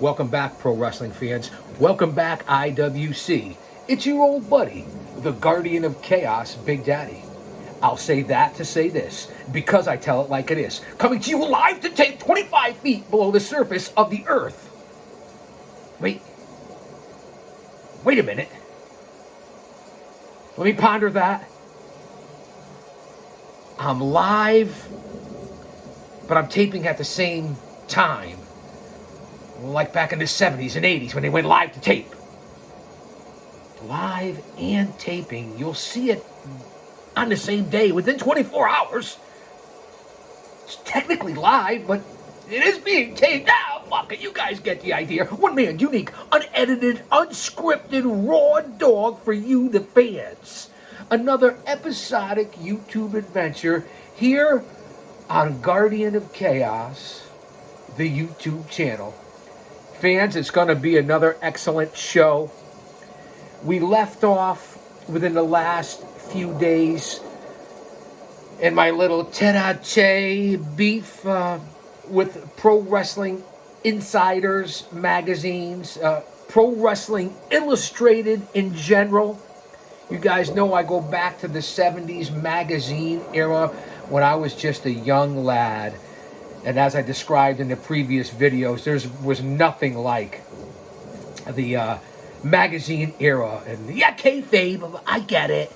Welcome back, pro wrestling fans. Welcome back, IWC. It's your old buddy, the Guardian of Chaos, Big Daddy. I'll say that to say this, because I tell it like it is. Coming to you live to tape 25 feet below the surface of the earth. Wait a minute. Let me ponder that. I'm live, but I'm taping at the same time. Like back in the 70s and 80s when they went live to tape. Live and taping. You'll see it on the same day within 24 hours. It's technically live, but it is being taped. Fuck it. You guys get the idea. One man, unique, unedited, unscripted, raw dog for you, the fans. Another episodic YouTube adventure here on Guardian of Chaos, the YouTube channel. Fans, it's going to be another excellent show. We left off within the last few days in my little tete-a-tete beef with Pro Wrestling Insiders magazines, Pro Wrestling Illustrated in general. You guys know I go back to the 70s magazine era when I was just a young lad. And as I described in the previous videos, there was nothing like the magazine era. And yeah, kayfabe, I get it.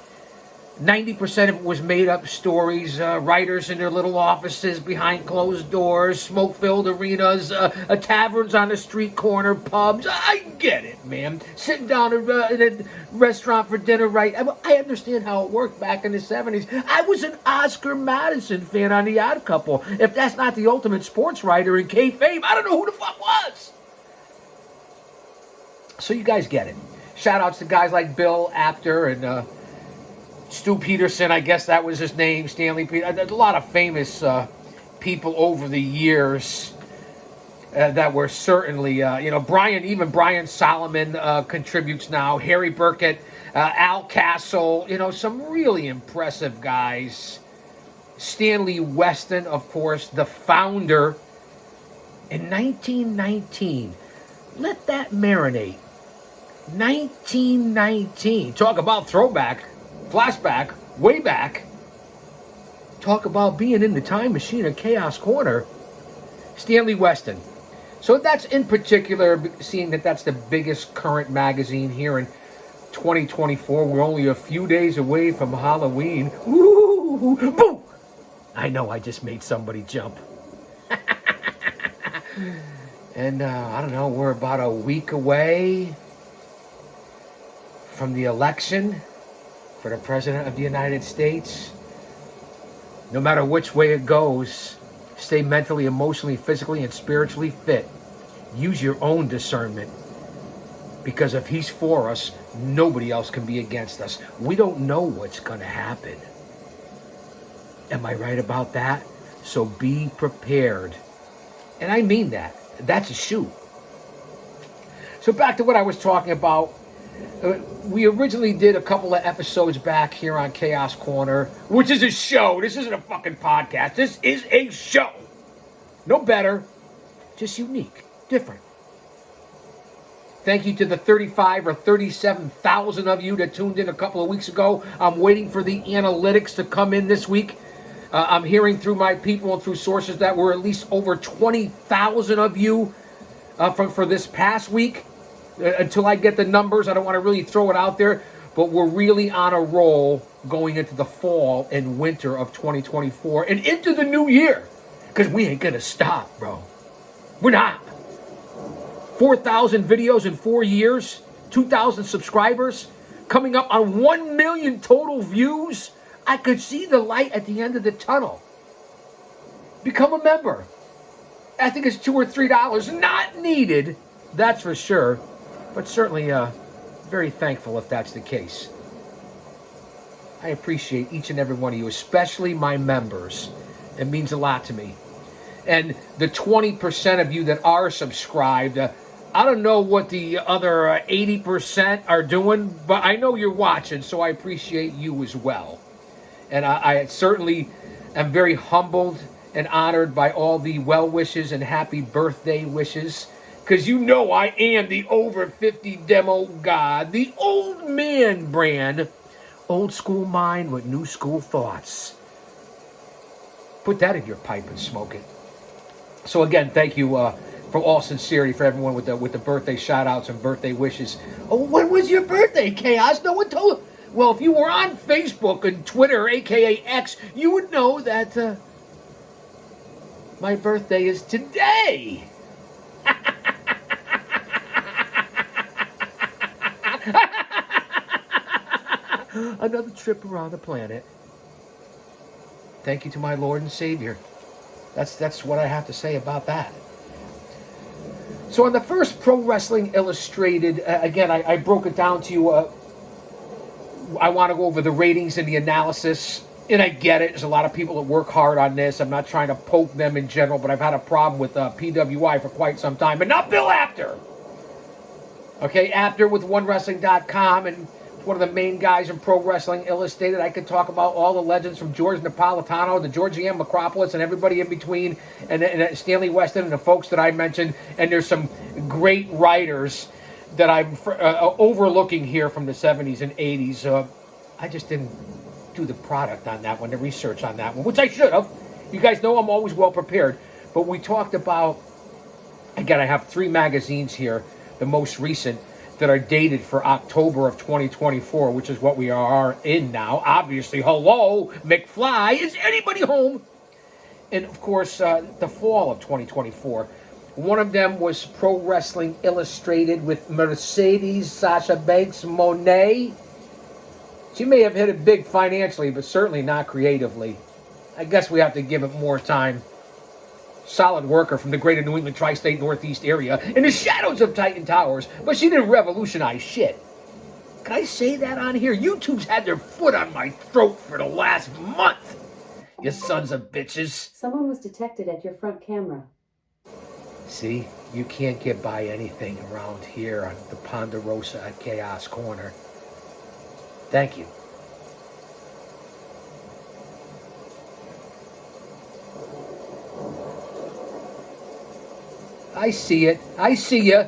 90% of it was made-up stories, writers in their little offices behind closed doors, smoke-filled arenas, taverns on the street corner, pubs. I get it, man. Sitting down in a restaurant for dinner, right? I understand how it worked back in the 70s. I was an Oscar Madison fan on The Odd Couple. If that's not the ultimate sports writer in kayfabe, I don't know who the fuck was. So you guys get it. Shout-outs to guys like Bill Apter and Stu Peterson, I guess that was his name, Stanley Peterson. There's a lot of famous people over the years that were certainly, Brian Solomon contributes now, Harry Burkett, Al Castle, some really impressive guys. Stanley Weston, of course, the founder. In 1919, let that marinate. 1919, talk about throwback. Flashback, way back. Talk about being in the time machine of Chaos Corner. Stanley Weston. So that's in particular, seeing that that's the biggest current magazine here in 2024. We're only a few days away from Halloween. Woo! Boom! I know I just made somebody jump. And I don't know, we're about a week away from the election for the President of the United States. No matter which way it goes, stay mentally, emotionally, physically, and spiritually fit. Use your own discernment. Because if he's for us, nobody else can be against us. We don't know what's going to happen. Am I right about that? So be prepared. And I mean that. That's a shoot. So back to what I was talking about. We originally did a couple of episodes back here on Chaos Corner, which is a show. This isn't a fucking podcast. This is a show. No better, just unique, different. Thank you to the 35 or 37,000 of you that tuned in a couple of weeks ago. I'm waiting for the analytics to come in this week. I'm hearing through my people and through sources that were at least over 20,000 of you for this past week. Until I get the numbers, I don't want to really throw it out there, but we're really on a roll going into the fall and winter of 2024 and into the new year, because we ain't going to stop, bro. We're not. 4,000 videos in 4 years, 2,000 subscribers, coming up on 1 million total views. I could see the light at the end of the tunnel. Become a member. I think it's $2 or $3. Not needed, that's for sure. But certainly very thankful if that's the case. I appreciate each and every one of you, especially my members. It means a lot to me. And the 20% of you that are subscribed, I don't know what the other 80% are doing, but I know you're watching, so I appreciate you as well. And I certainly am very humbled and honored by all the well wishes and happy birthday wishes because you know I am the over 50 demo god, the old man brand, old school mind with new school thoughts. Put that in your pipe and smoke it. So again, thank you for all sincerity for everyone with the birthday shout outs and birthday wishes. Oh, when was your birthday, Chaos? No one told. Well, if you were on Facebook and Twitter, aka X, you would know that my birthday is today. Another trip around the planet. Thank you to my Lord and Savior. That's what I have to say about that. So on the first Pro Wrestling Illustrated, again, I broke it down to you. I want to go over the ratings and the analysis. And I get it. There's a lot of people that work hard on this. I'm not trying to poke them in general, but I've had a problem with PWI for quite some time. And not Bill Apter. Okay, Apter with OneWrestling.com and one of the main guys in Pro Wrestling Illustrated. I could talk about all the legends from George Napolitano to Georgie M. Macropolis and everybody in between, and Stanley Weston and the folks that I mentioned. And there's some great writers that I'm overlooking here from the 70s and 80s. I just didn't do the product on that one, the research on that one, which I should have. You guys know I'm always well prepared. But we talked about, again, I have 3 magazines here, the most recent, that are dated for October of 2024, which is what we are in now. Obviously, hello, McFly, is anybody home? And of course, the fall of 2024. One of them was Pro Wrestling Illustrated with Mercedes Sasha Banks Monet. She may have hit it big financially, but certainly not creatively. I guess we have to give it more time. Solid worker from the greater New England tri-state northeast area in the shadows of Titan Towers, but she didn't revolutionize shit. Can I say that on here? YouTube's had their foot on my throat for the last month. You sons of bitches. Someone was detected at your front camera. See, you can't get by anything around here on the Ponderosa at Chaos Corner. Thank you. I see it. I see you.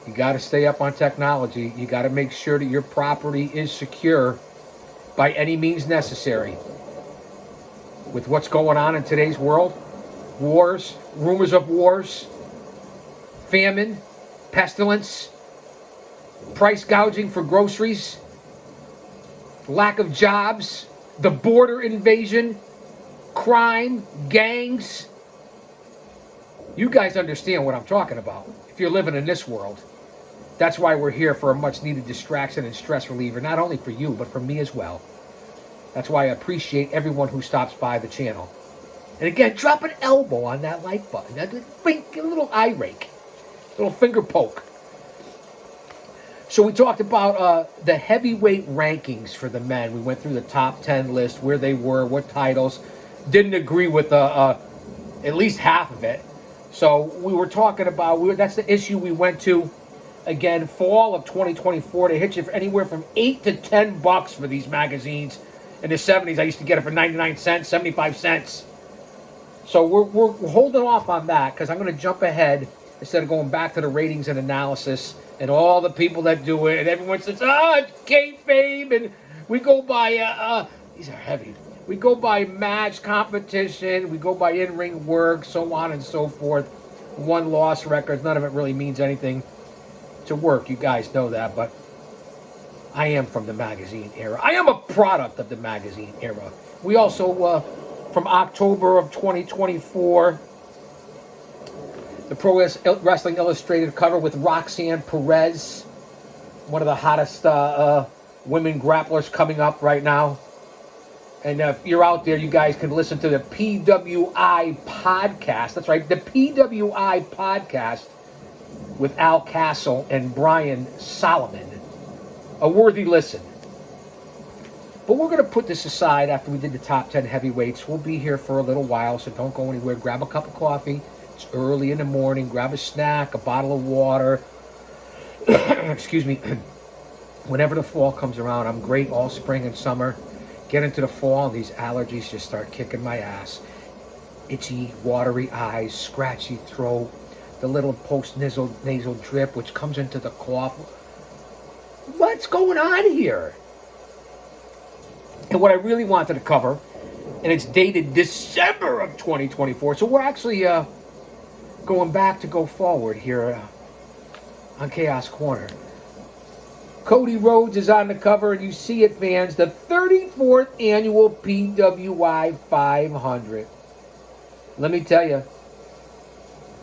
You got to stay up on technology. You got to make sure that your property is secure by any means necessary. With what's going on in today's world, wars, rumors of wars, famine, pestilence, price gouging for groceries, lack of jobs, the border invasion, crime, gangs. You guys understand what I'm talking about if you're living in this world. That's why we're here, for a much needed distraction and stress reliever, not only for you, but for me as well. That's why I appreciate everyone who stops by the channel. And again, drop an elbow on that like button. Get a little eye rake, a little finger poke. So we talked about the heavyweight rankings for the men. We went through the top 10 list, where they were, what titles. Didn't agree with at least half of it. So we were talking about, that's the issue we went to. Again, fall of 2024, they hit you for anywhere from $8 to $10 for these magazines. In the 70s, I used to get it for 99 cents, 75 cents. So we're holding off on that, because I'm going to jump ahead instead of going back to the ratings and analysis and all the people that do it. And everyone says, it's kayfabe, and we go by, these are heavy. We go by match competition, we go by in-ring work, so on and so forth. One-loss records, none of it really means anything to work. You guys know that, but I am from the magazine era. I am a product of the magazine era. We also, from October of 2024, the Pro Wrestling Illustrated cover with Roxanne Perez, one of the hottest women grapplers coming up right now. And if you're out there, you guys can listen to the PWI podcast. That's right, the PWI podcast with Al Castle and Brian Solomon. A worthy listen. But we're going to put this aside after we did the top 10 heavyweights. We'll be here for a little while, so don't go anywhere. Grab a cup of coffee. It's early in the morning. Grab a snack, a bottle of water. Excuse me. Whenever the fall comes around, I'm great all spring and summer. Get into the fall, and these allergies just start kicking my ass. itchy, watery eyes, scratchy throat, the little post-nasal drip which comes into the cough. What's going on here? And what I really wanted to cover, and it's dated December of 2024, so we're actually going back to go forward here on Chaos Corner. Cody Rhodes is on the cover, and you see it, fans, the 34th annual PWI 500. Let me tell you,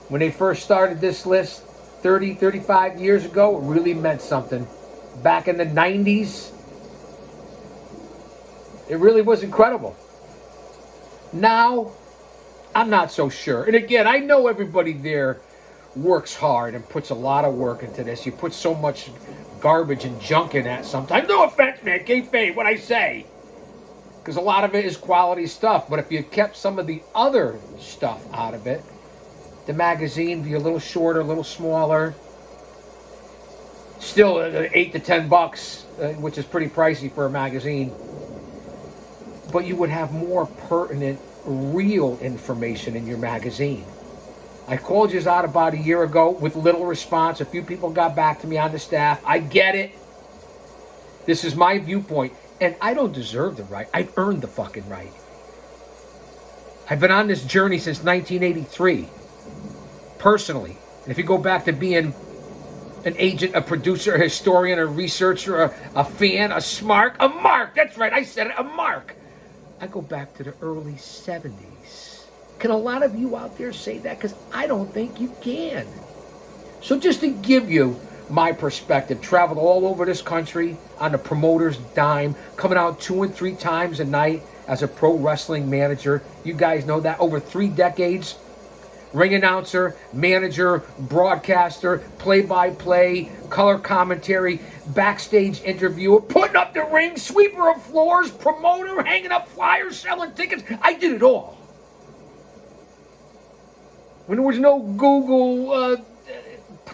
when they first started this list 35 years ago, it really meant something. Back in the 90s, it really was incredible. Now, I'm not so sure. And again, I know everybody there works hard and puts a lot of work into this. You put so much garbage and junk in that sometimes. No offense, man, kayfabe, what I say. Because a lot of it is quality stuff. But if you kept some of the other stuff out of it, the magazine would be a little shorter, a little smaller. Still $8 to $10, which is pretty pricey for a magazine. But you would have more pertinent, real information in your magazine. I called you out about a year ago with little response. A few people got back to me on the staff. I get it. This is my viewpoint. And I don't deserve the right. I've earned the fucking right. I've been on this journey since 1983. Personally. And if you go back to being an agent, a producer, a historian, a researcher, a fan, a smart, a mark. That's right, I said it, a mark. I go back to the early 70s. Can a lot of you out there say that? Because I don't think you can. So just to give you my perspective, traveled all over this country on the promoter's dime, coming out 2 and 3 times a night as a pro wrestling manager. You guys know that. Over 3 decades. Ring announcer, manager, broadcaster, play-by-play, color commentary, backstage interviewer, putting up the ring, sweeper of floors, promoter, hanging up flyers, selling tickets. I did it all. When there was no Google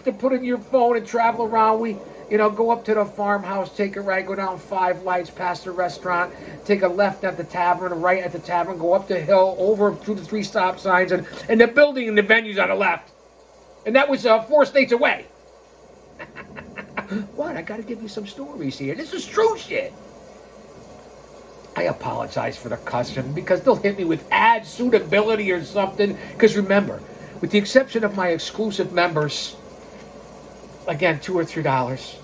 to put in your phone and travel around, we go up to the farmhouse, take a right, go down 5 lights, past the restaurant, take a left at the tavern, a right at the tavern, go up the hill, over through the 3 stop signs, and the building and the venue's on the left. And that was 4 states away. What? I got to give you some stories here. This is true shit. I apologize for the custom because they'll hit me with ad suitability or something. Because remember, with the exception of my exclusive members, again, $2 or $3.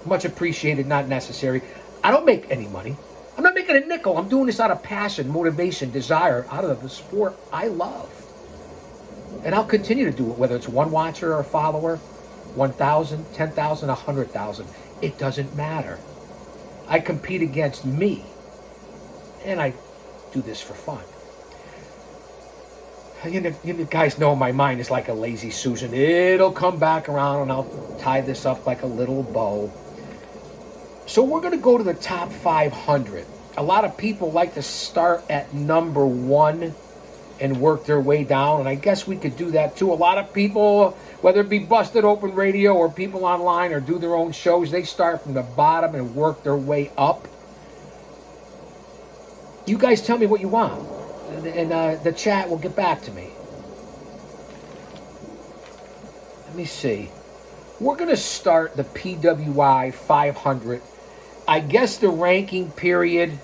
Much appreciated, not necessary. I don't make any money. I'm not making a nickel. I'm doing this out of passion, motivation, desire, out of the sport I love. And I'll continue to do it, whether it's 1 watcher or a follower, 1,000, 10,000, 100,000. It doesn't matter. I compete against me. And I do this for fun. You guys know my mind is like a lazy Susan. It'll come back around and I'll tie this up like a little bow. So we're going to go to the top 500. A lot of people like to start at number 1 and work their way down. And I guess we could do that too. A lot of people, whether it be Busted Open Radio or people online or do their own shows, they start from the bottom and work their way up. You guys tell me what you want. And the chat will get back to me. Let me see. We're going to start the PWI 500. I guess the ranking period,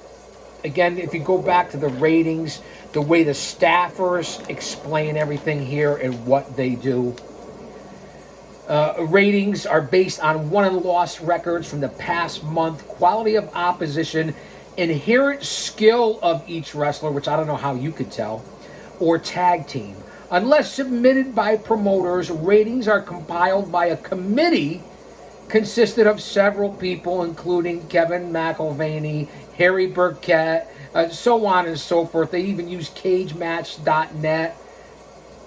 again, if you go back to the ratings, the way the staffers explain everything here and what they do. Ratings are based on won and lost records from the past month, quality of opposition, inherent skill of each wrestler, which I don't know how you could tell, or tag team. Unless submitted by promoters, ratings are compiled by a committee consisted of several people, including Kevin McElvaney, Harry Burkett, so on and so forth. They even use cagematch.net.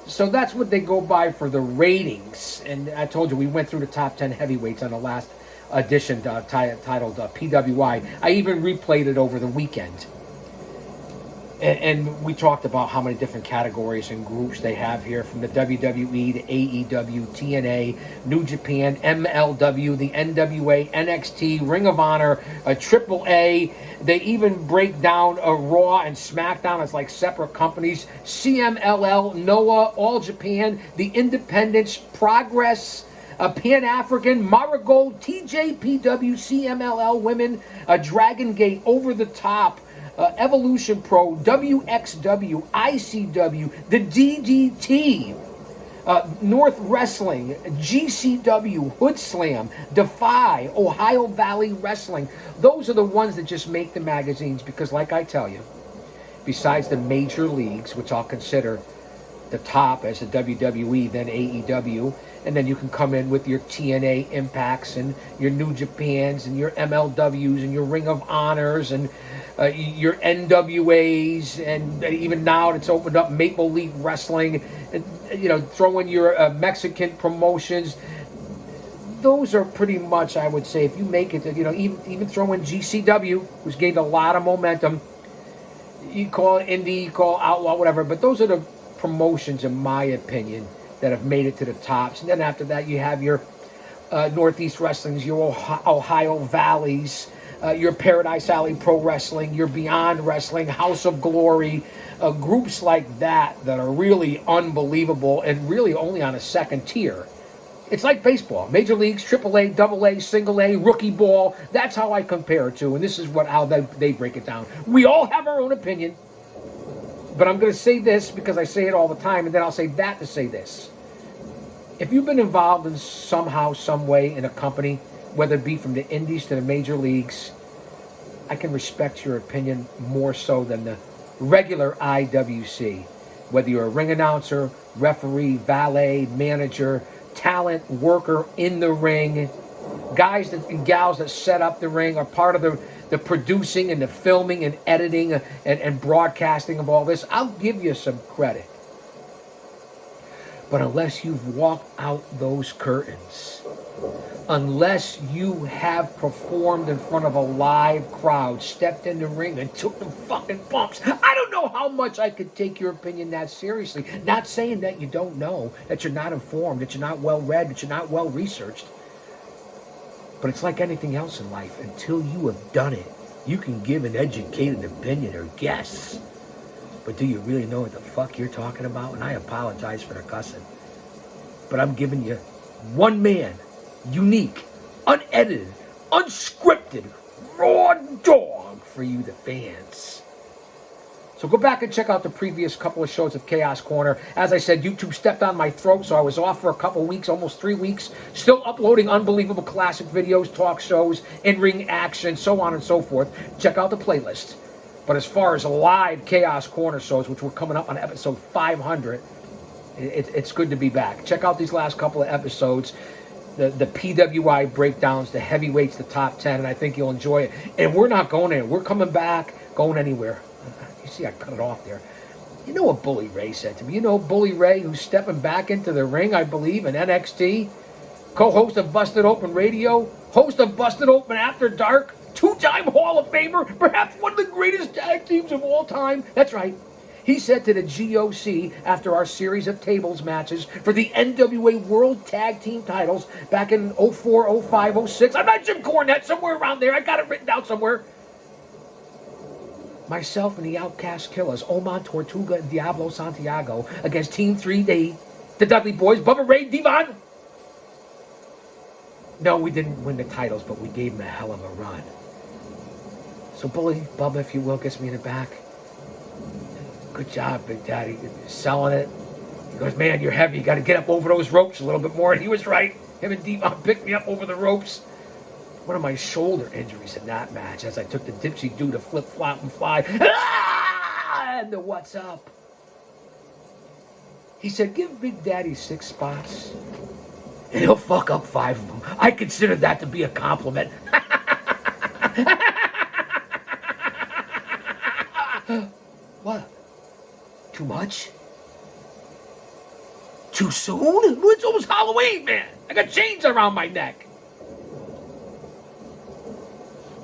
So that's what they go by for the ratings. And I told you, we went through the top 10 heavyweights on the last edition titled PWI. I even replayed it over the weekend. And we talked about how many different categories and groups they have here, from the WWE to AEW, TNA, New Japan, MLW, the NWA, NXT, Ring of Honor, AAA. They even break down a Raw and SmackDown as like separate companies. CMLL, Noah, All Japan, the Independents, Progress, Pan-African, Marigold, TJPW, CMLL Women, Dragon Gate, Over the Top, Evolution Pro, WXW, ICW, the DDT, North Wrestling, GCW, Hood Slam, Defy, Ohio Valley Wrestling. Those are the ones that just make the magazines because, like I tell you, besides the major leagues, which I'll consider the top as the WWE, then AEW, and then you can come in with your TNA Impacts and your New Japans and your MLWs and your Ring of Honors and your NWAs, and even now it's opened up Maple Leaf Wrestling, and, throw in your Mexican promotions. Those are pretty much, I would say, if you make it to, even throw in GCW, who's gained a lot of momentum. You call it indie, you call it outlaw, whatever, but those are the promotions, in my opinion, that have made it to the tops. And then after that, you have your Northeast Wrestlings, your Ohio Valleys, your Paradise Alley Pro Wrestling, your Beyond Wrestling, House of Glory, groups like that are really unbelievable and really only on a second tier. It's like baseball, major leagues, AAA, AA, single A, rookie ball. That's how I compare it to, and this is how they break it down. We all have our own opinion, but I'm going to say this because I say it all the time, and then I'll say that to say this. If you've been involved in somehow, some way in a company, whether it be from the indies to the major leagues, I can respect your opinion more so than the regular IWC. Whether you're a ring announcer, referee, valet, manager, talent, worker in the ring, guys and gals that set up the ring are part of the producing and the filming and editing and broadcasting of all this, I'll give you some credit. But unless you've walked out those curtains, unless you have performed in front of a live crowd, stepped in the ring and took the fucking bumps, I don't know how much I could take your opinion that seriously. Not saying that you don't know, that you're not informed, that you're not well read, that you're not well researched. But it's like anything else in life. Until you have done it, you can give an educated opinion or guess. But do you really know what the fuck you're talking about? And I apologize for the cussing. But I'm giving you one man, unique, unedited, unscripted, raw dog for you, the fans. So go back and check out the previous couple of shows of Chaos Corner. As I said, YouTube stepped on my throat, so I was off for a couple weeks, almost 3 weeks, still uploading unbelievable classic videos, talk shows, in-ring action, so on and so forth. Check out the playlist. But as far as live Chaos Corner shows, which we're coming up on episode 500, it's good to be back. Check out these last couple of episodes. The PWI breakdowns, the heavyweights, the top 10, and I think you'll enjoy it. And we're not going anywhere. We're coming back, going anywhere. You see, I cut it off there. You know what Bully Ray said to me? You know Bully Ray, who's stepping back into the ring, I believe, in NXT, co-host of Busted Open Radio, host of Busted Open After Dark, two-time Hall of Famer, perhaps one of the greatest tag teams of all time. That's right. He said to the GOC after our series of tables matches for the NWA World Tag Team titles back in 04, 05, 06. I'm not Jim Cornette, somewhere around there. I got it written down somewhere. Myself and the Outcast Killers, Oman Tortuga and Diablo Santiago against Team 3D, the Dudley Boys, Bubba Ray, Devon. No, we didn't win the titles, but we gave them a hell of a run. So Bully, Bubba, if you will, gets me in the back. Good job, Big Daddy. Selling it. He goes, man, you're heavy. You got to get up over those ropes a little bit more. And he was right. Him and Devon picked me up over the ropes. One of my shoulder injuries in that match as I took the dipsy do to flip, flop, and fly. And the what's up? He said, give Big Daddy 6 spots, and he'll fuck up 5 of them. I consider that to be a compliment. What? Too much? Too soon? It's almost Halloween, man. I got chains around my neck.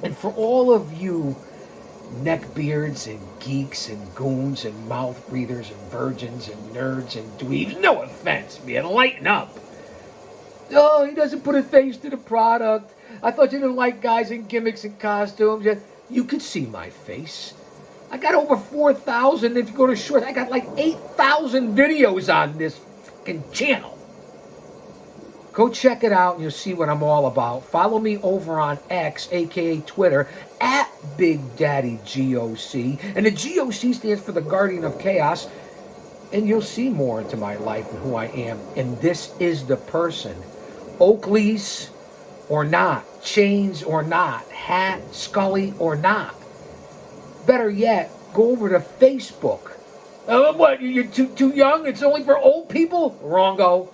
And for all of you neckbeards and geeks and goons and mouth breathers and virgins and nerds and dweebs. No offense, man. Lighten up. Oh, he doesn't put a face to the product. I thought you didn't like guys in gimmicks and costumes. You can see my face. I got over 4,000. If you go to shorts, I got like 8,000 videos on this fucking channel. Go check it out and you'll see what I'm all about. Follow me over on X, aka Twitter, at Big Daddy GOC. And the GOC stands for the Guardian of Chaos. And you'll see more into my life and who I am. And this is the person. Oakleys or not, chains or not, hat, Scully or not. Better yet, go over to Facebook. What, you're too young? It's only for old people? Wrongo.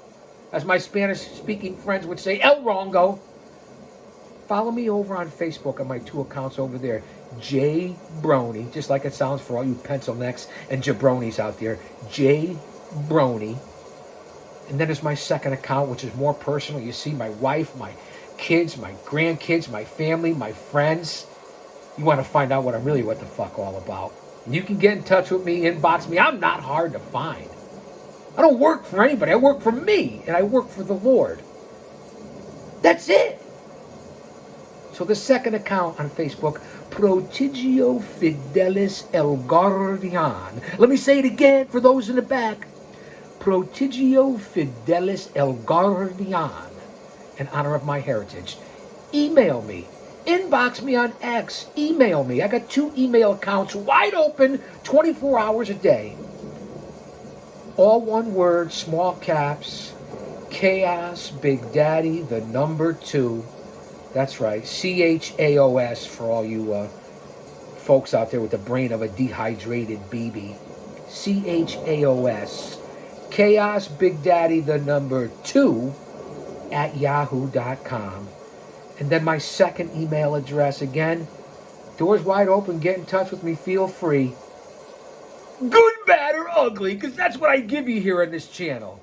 As my Spanish-speaking friends would say, El Wrongo. Follow me over on Facebook on my 2 accounts over there. J Brony, just like it sounds for all you pencil necks and jabronis out there. J Brony. And then there's my second account, which is more personal. You see my wife, my kids, my grandkids, my family, my friends. You want to find out what I'm really what the fuck all about. And you can get in touch with me, inbox me. I'm not hard to find. I don't work for anybody. I work for me, and I work for the Lord. That's it. So the second account on Facebook, Prodigio Fidelis El Guardian. Let me say it again for those in the back. Prodigio Fidelis El Guardian, in honor of my heritage. Email me. Inbox me on X. Email me. I got 2 email accounts wide open 24 hours a day. All one word, small caps, Chaos Big Daddy, the number 2. That's right, CHAOS for all you folks out there with the brain of a dehydrated BB. CHAOS. Chaos Big Daddy, the number 2 at yahoo.com. And then my second email address again. Doors wide open. Get in touch with me. Feel free. Good, bad, or ugly, because that's what I give you here on this channel.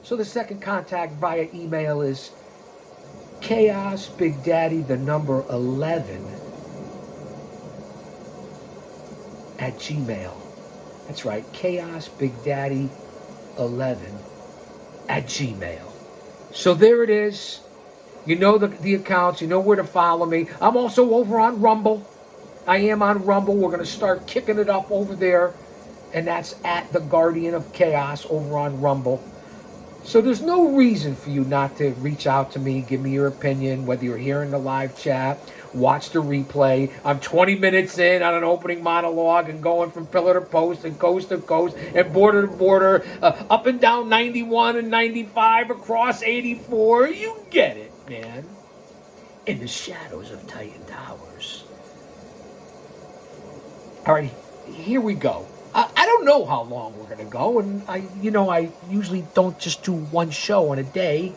So the second contact via email is Chaos Big Daddy, the number 11 at Gmail. That's right, Chaos Big Daddy 11 at Gmail. So there it is. You know the accounts. You know where to follow me. I'm also over on Rumble. I am on Rumble. We're going to start kicking it up over there. And that's at the Guardian of Chaos over on Rumble. So there's no reason for you not to reach out to me, give me your opinion, whether you're here in the live chat, watch the replay. I'm 20 minutes in on an opening monologue and going from pillar to post and coast to coast and border to border, up and down 91 and 95, across 84. You get it, man. In the shadows of Titan Towers. All right, here we go. I don't know how long we're going to go, and I usually don't just do one show in a day.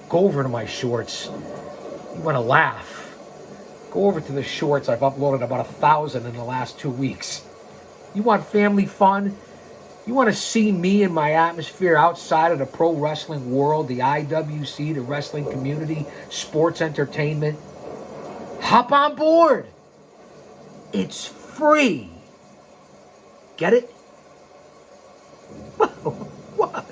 Go over to my shorts. You want to laugh? Go over to the shorts. I've uploaded about 1,000 in the last 2 weeks. You want family fun? You want to see me and my atmosphere outside of the pro wrestling world, the IWC, the wrestling community, sports entertainment? Hop on board. It's free. Get it? What?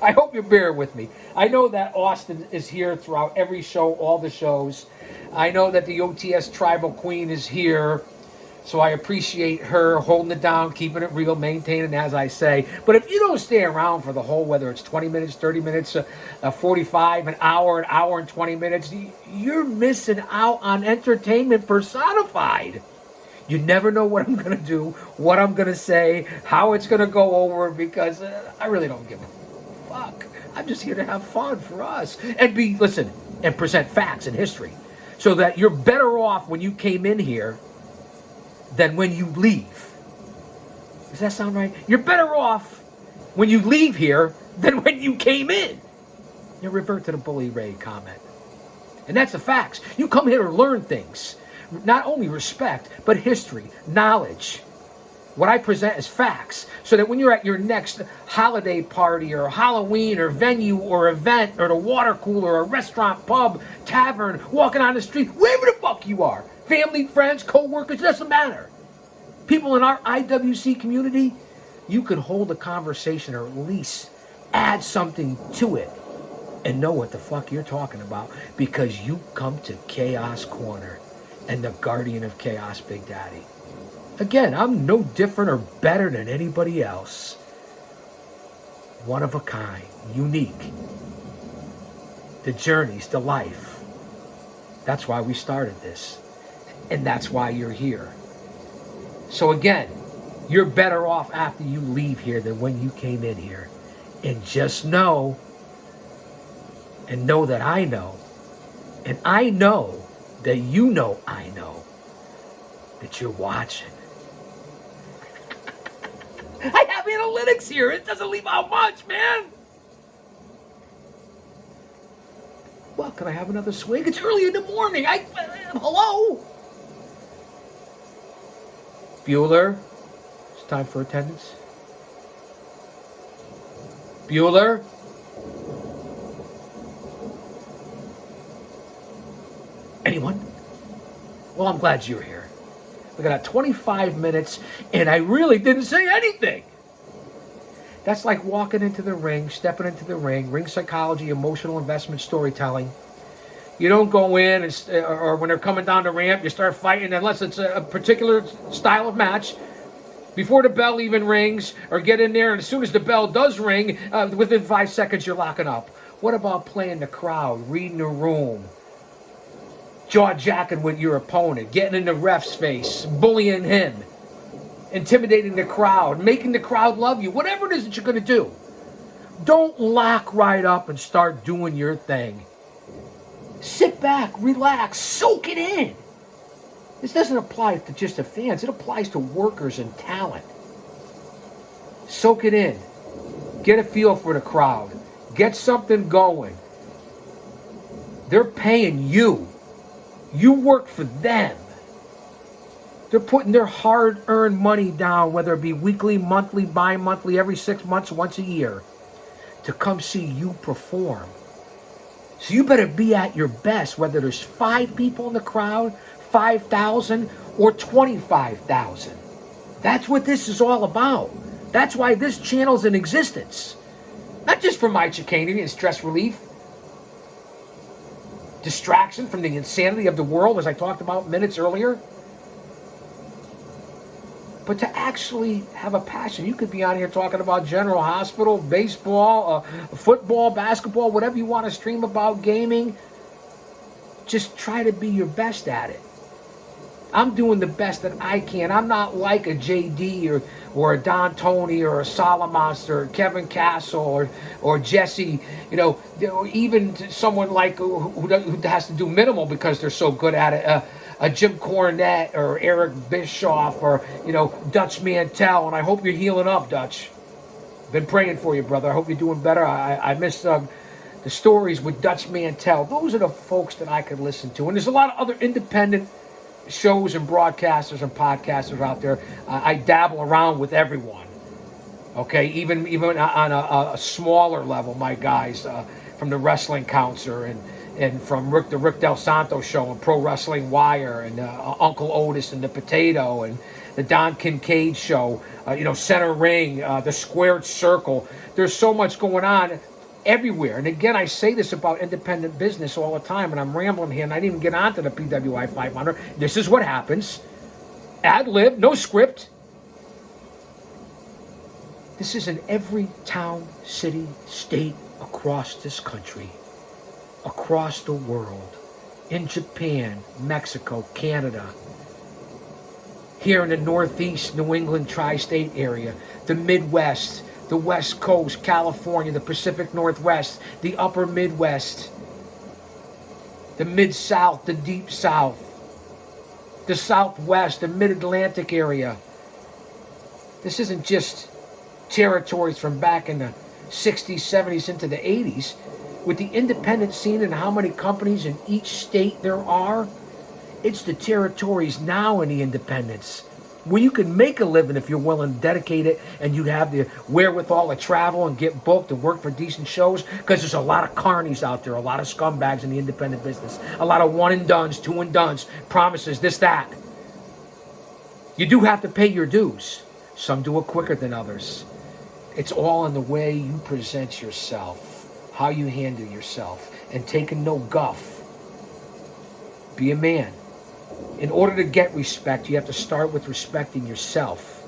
I hope you bear with me. I know that Austin is here throughout every show, all the shows. I know that the OTS Tribal Queen is here. So I appreciate her holding it down, keeping it real, maintaining, as I say. But if you don't stay around for the whole, whether it's 20 minutes, 30 minutes, 45, an hour and 20 minutes, you're missing out on entertainment personified. You never know what I'm going to do, what I'm going to say, how it's going to go over, because I really don't give a fuck. I'm just here to have fun for us and and present facts and history so that you're better off when you came in here than when you leave. Does that sound right? You're better off when you leave here than when you came in. You revert to the Bully Ray comment. And that's the facts. You come here to learn things. Not only respect, but history, knowledge. What I present is facts, so that when you're at your next holiday party or Halloween or venue or event or the water cooler or restaurant, pub, tavern, walking on the street, wherever the fuck you are, family, friends, co-workers, doesn't matter. People in our IWC community, you can hold a conversation or at least add something to it and know what the fuck you're talking about because you come to Chaos Corner and the guardian of chaos, Big Daddy. Again, I'm no different or better than anybody else. One of a kind, unique. The journeys, the life. That's why we started this. And that's why you're here. So again, you're better off after you leave here than when you came in here. And just know, and know that I know, and I know that you know I know, that you're watching. I have analytics here. It doesn't leave out much, man. Well, can I have another swig? It's early in the morning. Hello? Bueller, it's time for attendance. Bueller? Anyone? Well, I'm glad you're here. We got 25 minutes, and I really didn't say anything. That's like walking into the ring, stepping into the ring psychology, emotional investment, storytelling. You don't go in, or when they're coming down the ramp, you start fighting unless it's a particular style of match. Before the bell even rings, or get in there, and as soon as the bell does ring, within 5 seconds, you're locking up. What about playing the crowd, reading the room? Jaw-jacking with your opponent, getting in the ref's face, bullying him, intimidating the crowd, making the crowd love you, whatever it is that you're going to do. Don't lock right up and start doing your thing. Sit back, relax, soak it in. This doesn't apply to just the fans. It applies to workers and talent. Soak it in. Get a feel for the crowd. Get something going. They're paying you. You work for them. They're putting their hard-earned money down, whether it be weekly, monthly, bi-monthly, every 6 months, once a year, to come see you perform. So you better be at your best, whether there's 5 people in the crowd, 5,000, or 25,000. That's what this is all about. That's why this channel's in existence. Not just for my chicanery and stress relief, distraction from the insanity of the world, as I talked about minutes earlier, but to actually have a passion. You could be on here talking about General Hospital, baseball, football, basketball, whatever you want to stream about, gaming. Just try to be your best at it. I'm doing the best that I can. I'm not like a JD or a Don Tony or a Solomon or Kevin Castle or Jesse, even someone like who has to do minimal because they're so good at it. A Jim Cornette or Eric Bischoff or, Dutch Mantel. And I hope you're healing up, Dutch. Been praying for you, brother. I hope you're doing better. I miss the stories with Dutch Mantel. Those are the folks that I could listen to. And there's a lot of other independent shows and broadcasters and podcasters out there. I dabble around with everyone. Okay, even on a smaller level, my guys from the Wrestling Counselor and from the Rick Del Santo show and Pro Wrestling Wire and Uncle Otis and the Potato and the Don Kincaid show, Center Ring, the Squared Circle. There's so much going on everywhere. And again, I say this about independent business all the time, and I'm rambling here, and I didn't even get onto the PWI 500. This is what happens. Ad lib, no script. This is in every town, city, state across this country, across the world, in Japan, Mexico, Canada, here in the Northeast, New England, tri-state area, the Midwest, the West Coast, California, the Pacific Northwest, the Upper Midwest, the Mid-South, the Deep South, the Southwest, the Mid-Atlantic area. This isn't just territories from back in the 60s, 70s, into the 80s. With the independent scene and how many companies in each state there are, it's the territories now in the independents. where you can make a living if you're willing to dedicate it and you have the wherewithal to travel and get booked and work for decent shows, because there's a lot of carnies out there, a lot of scumbags in the independent business, a lot of one and dones, two and dones, promises, this, that. You do have to pay your dues. Some do it quicker than others. It's all in the way you present yourself, how you handle yourself, and taking no guff. Be a man. In order to get respect, you have to start with respecting yourself.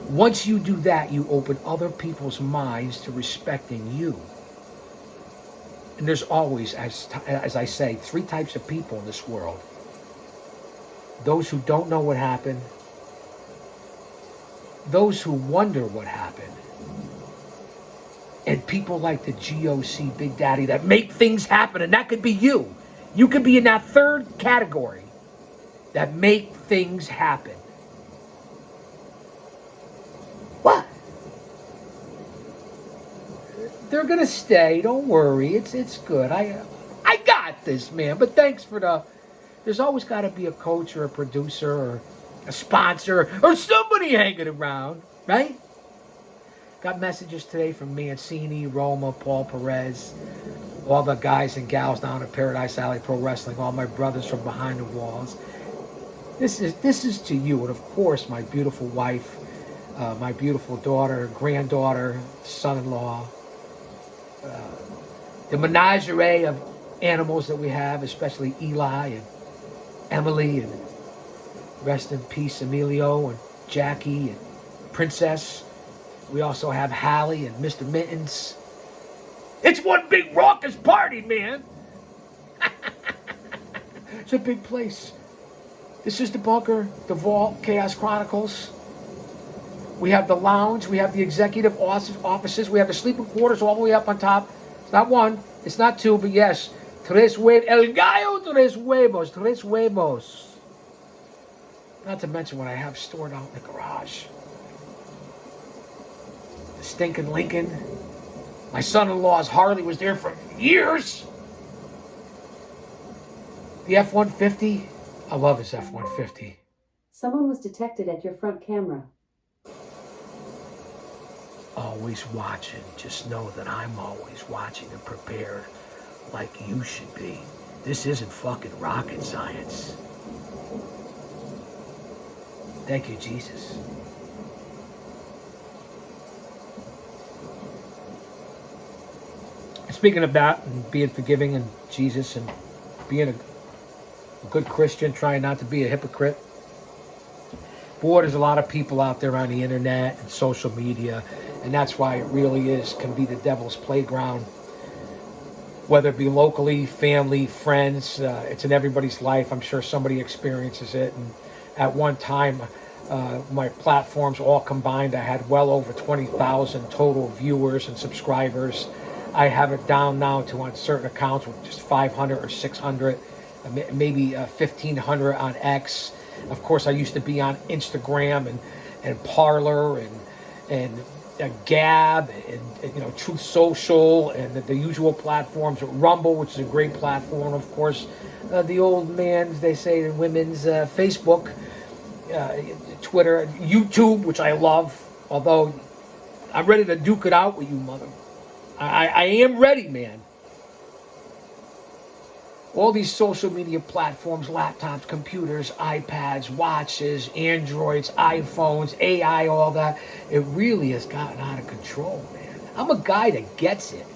Once you do that, you open other people's minds to respecting you. And there's always, as I say, 3 types of people in this world. Those who don't know what happened, those who wonder what happened, and people like the GOC Big Daddy that make things happen, and that could be you. You could be in that 3rd category that make things happen. What? They're gonna stay. Don't worry. It's good. I got this, man. But thanks for the. There's always got to be a coach or a producer or a sponsor or somebody hanging around, right? Got messages today from Mancini, Roma, Paul Perez, all the guys and gals down at Paradise Alley Pro Wrestling, all my brothers from behind the walls. This is to you, and of course my beautiful wife, my beautiful daughter, granddaughter, son-in-law, the menagerie of animals that we have, especially Eli and Emily, and rest in peace Emilio and Jackie and Princess. We also have Hallie and Mr. Mittens. It's one big raucous party, man. It's a big place. This is the bunker, the vault, Chaos Chronicles. We have the lounge. We have the executive offices. We have the sleeping quarters all the way up on top. It's not 1. It's not 2, but yes. Tres huevos. El gallo tres huevos. Tres huevos. Not to mention what I have stored out in the garage. The stinking Lincoln. My son-in-law's Harley was there for years. The F-150. I love his F-150. Someone was detected at your front camera. Always watching. Just know that I'm always watching and prepared like you should be. This isn't fucking rocket science. Thank you, Jesus. Speaking of that, and being forgiving and Jesus and being a good Christian, trying not to be a hypocrite. Boy, there's a lot of people out there on the internet and social media, and that's why it really can be the devil's playground. Whether it be locally, family, friends, it's in everybody's life. I'm sure somebody experiences it. And at one time, my platforms all combined, I had well over 20,000 total viewers and subscribers. I have it down now to, on certain accounts, with just 500 or 600, maybe 1,500 on X. Of course, I used to be on Instagram and Parler and Gab and Truth Social and the usual platforms. Rumble, which is a great platform, of course. The old man, they say, the women's Facebook, Twitter, YouTube, which I love. Although I'm ready to duke it out with you, mother. I am ready, man. All these social media platforms, laptops, computers, iPads, watches, Androids, iPhones, AI, all that, it really has gotten out of control, man. I'm a guy that gets it.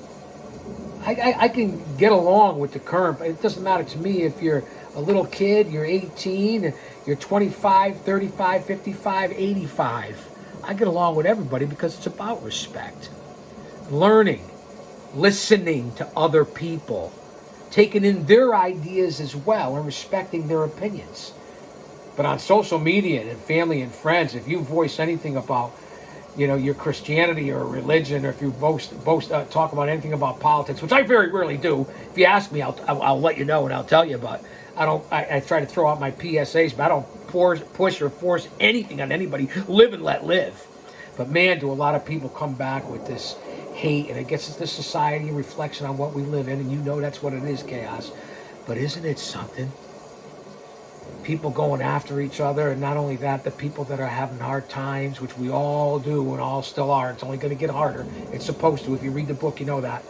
I can get along with the current, but it doesn't matter to me if you're a little kid, you're 18, you're 25, 35, 55, 85. I get along with everybody because it's about respect. Learning, listening to other people, taking in their ideas as well and respecting their opinions. But on social media and family and friends, if you voice anything about, your Christianity or religion, or if you talk about anything about politics, which I very rarely do. If you ask me, I'll let you know and I'll tell you. But I try to throw out my PSAs, but I don't push or force anything on anybody. Live and let live. But man, do a lot of people come back with this hate, and it gets into society and reflection on what we live in, and that's what it is, chaos. But isn't it something? people going after each other, and not only that, the people that are having hard times, which we all do and all still are. It's only going to get harder. It's supposed to. If you read the book, you know that.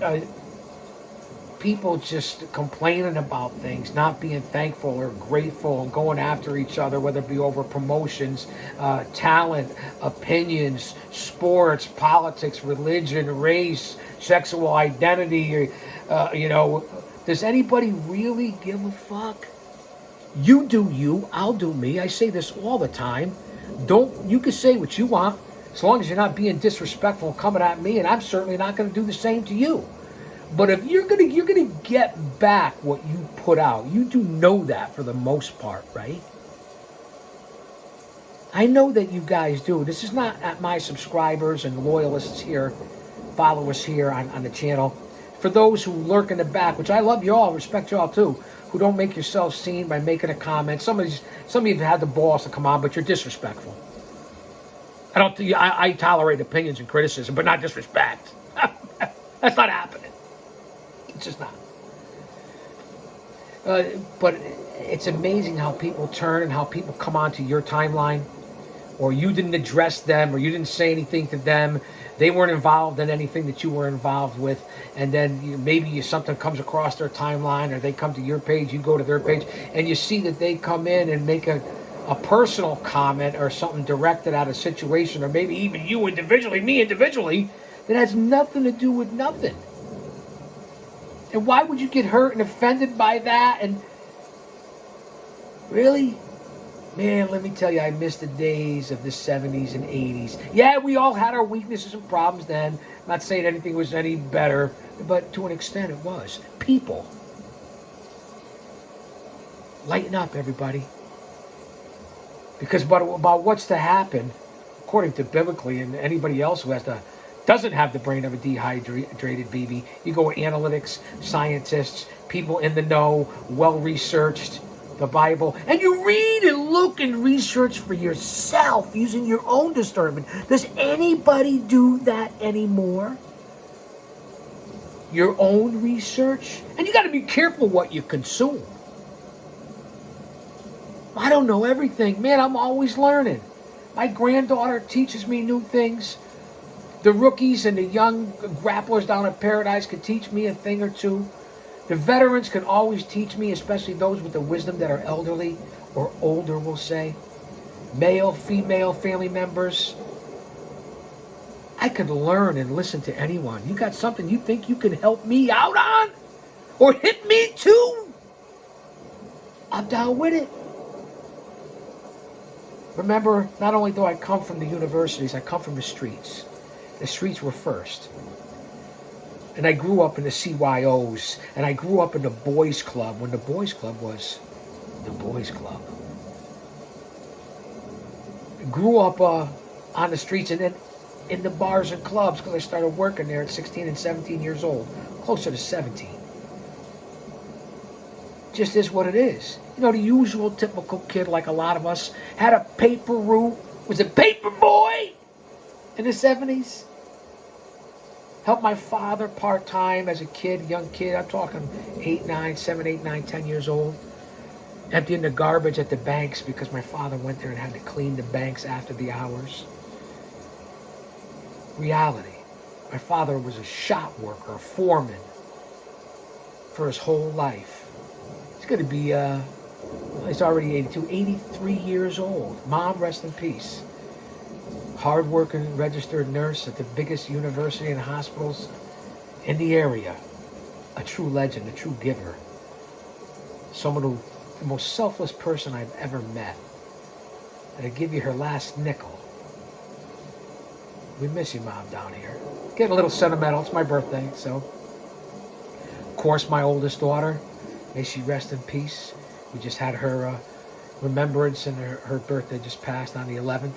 Uh, People just complaining about things, not being thankful or grateful, and going after each other, whether it be over promotions, talent, opinions, sports, politics, religion, race, sexual identity. Does anybody really give a fuck? You do you, I'll do me. I say this all the time. You can say what you want, as long as you're not being disrespectful and coming at me, and I'm certainly not going to do the same to you. But if you're gonna get back what you put out, you do know that for the most part, right? I know that you guys do. This is not at my subscribers and loyalists here, followers here on the channel. For those who lurk in the back, which I love you all, respect you all too, who don't make yourselves seen by making a comment. Some of you have had the balls to come on, but you're disrespectful. I tolerate opinions and criticism, but not disrespect. That's not happening. It's just not. But it's amazing how people turn and how people come onto your timeline, or you didn't address them, or you didn't say anything to them. They weren't involved in anything that you were involved with, and then maybe something comes across their timeline, or they come to your page, you go to their page, and you see that they come in and make a personal comment or something directed at a situation, or maybe even you individually, me individually, that has nothing to do with nothing. And why would you get hurt and offended by that? And really? Man, let me tell you, I miss the days of the 70s and 80s. Yeah, we all had our weaknesses and problems then. I'm not saying anything was any better, but to an extent it was. People. Lighten up, everybody. Because about what's to happen, according to biblically, and anybody else who doesn't have the brain of a dehydrated baby. You go with analytics, scientists, people in the know, well-researched, the Bible, and you read and look and research for yourself using your own discernment. Does anybody do that anymore? Your own research? And you got to be careful what you consume. I don't know everything. Man, I'm always learning. My granddaughter teaches me new things. The rookies and the young grapplers down at Paradise can teach me a thing or two. The veterans can always teach me, especially those with the wisdom that are elderly or older, we'll say. Male, female, family members. I could learn and listen to anyone. You got something you think you can help me out on? Or hit me too? I'm down with it. Remember, not only do I come from the universities, I come from the streets. The streets were first. And I grew up in the CYOs, and I grew up in the boys club when the boys club was the boys club. I grew up on the streets and then in the bars and clubs because I started working there at 16 and 17 years old, closer to 17. Just is what it is. You know, the usual typical kid like a lot of us had a paper route, was a paper boy in the 70s. Helped my father part-time as a kid, young kid. I'm talking 7, 8, 9, 10 years old. Emptying the garbage at the banks because my father went there and had to clean the banks after the hours. Reality. My father was a shop worker, a foreman for his whole life. He's going to be, he's already 83 years old. Mom, rest in peace. Hard-working registered nurse at the biggest university and hospitals in the area. A true legend, a true giver. Someone who, the most selfless person I've ever met. That'd give you her last nickel. We miss you, Mom, down here. Getting a little sentimental. It's my birthday, so. Of course, my oldest daughter, may she rest in peace. We just had her remembrance, and her birthday just passed on the 11th.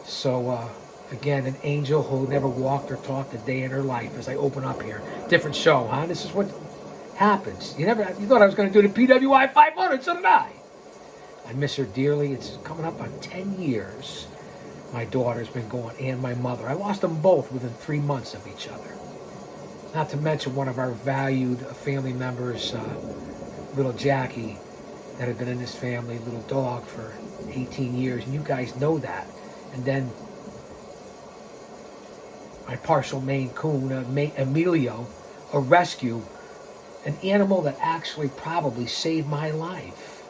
So, again, an angel who never walked or talked a day in her life as I open up here. Different show, huh? This is what happens. You thought I was going to do the PWI 500, so did I. I miss her dearly. It's coming up on 10 years. My daughter's been gone, and my mother. I lost them both within 3 months of each other. Not to mention one of our valued family members, little Jackie. that had been in this family, little dog, for 18 years, and you guys know that. And then my partial Maine Coon, Emilio, a rescue, an animal that actually probably saved my life,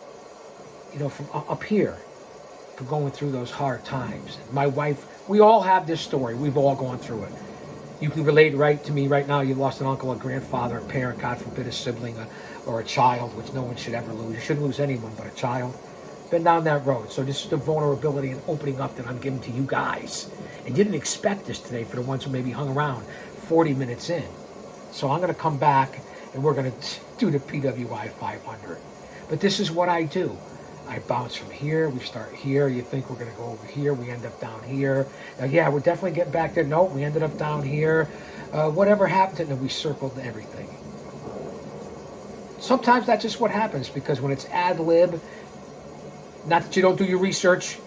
from up here, for going through those hard times. My wife, we all have this story. We've all gone through it. You can relate right to me right now. You lost an uncle, a grandfather, a parent, God forbid, a sibling, or a child, which no one should ever lose. You shouldn't lose anyone but a child. Been down that road. So this is the vulnerability and opening up that I'm giving to you guys. And you didn't expect this today for the ones who maybe hung around 40 minutes in. So I'm going to come back and we're going to do the PWI 500. But this is what I do. I bounce from here, we start here, you think we're going to go over here, we end up down here. Now, yeah, we're definitely getting back there. No, we ended up down here. Whatever happened, and then we circled everything. Sometimes that's just what happens, because when it's ad lib, not that you don't do your research,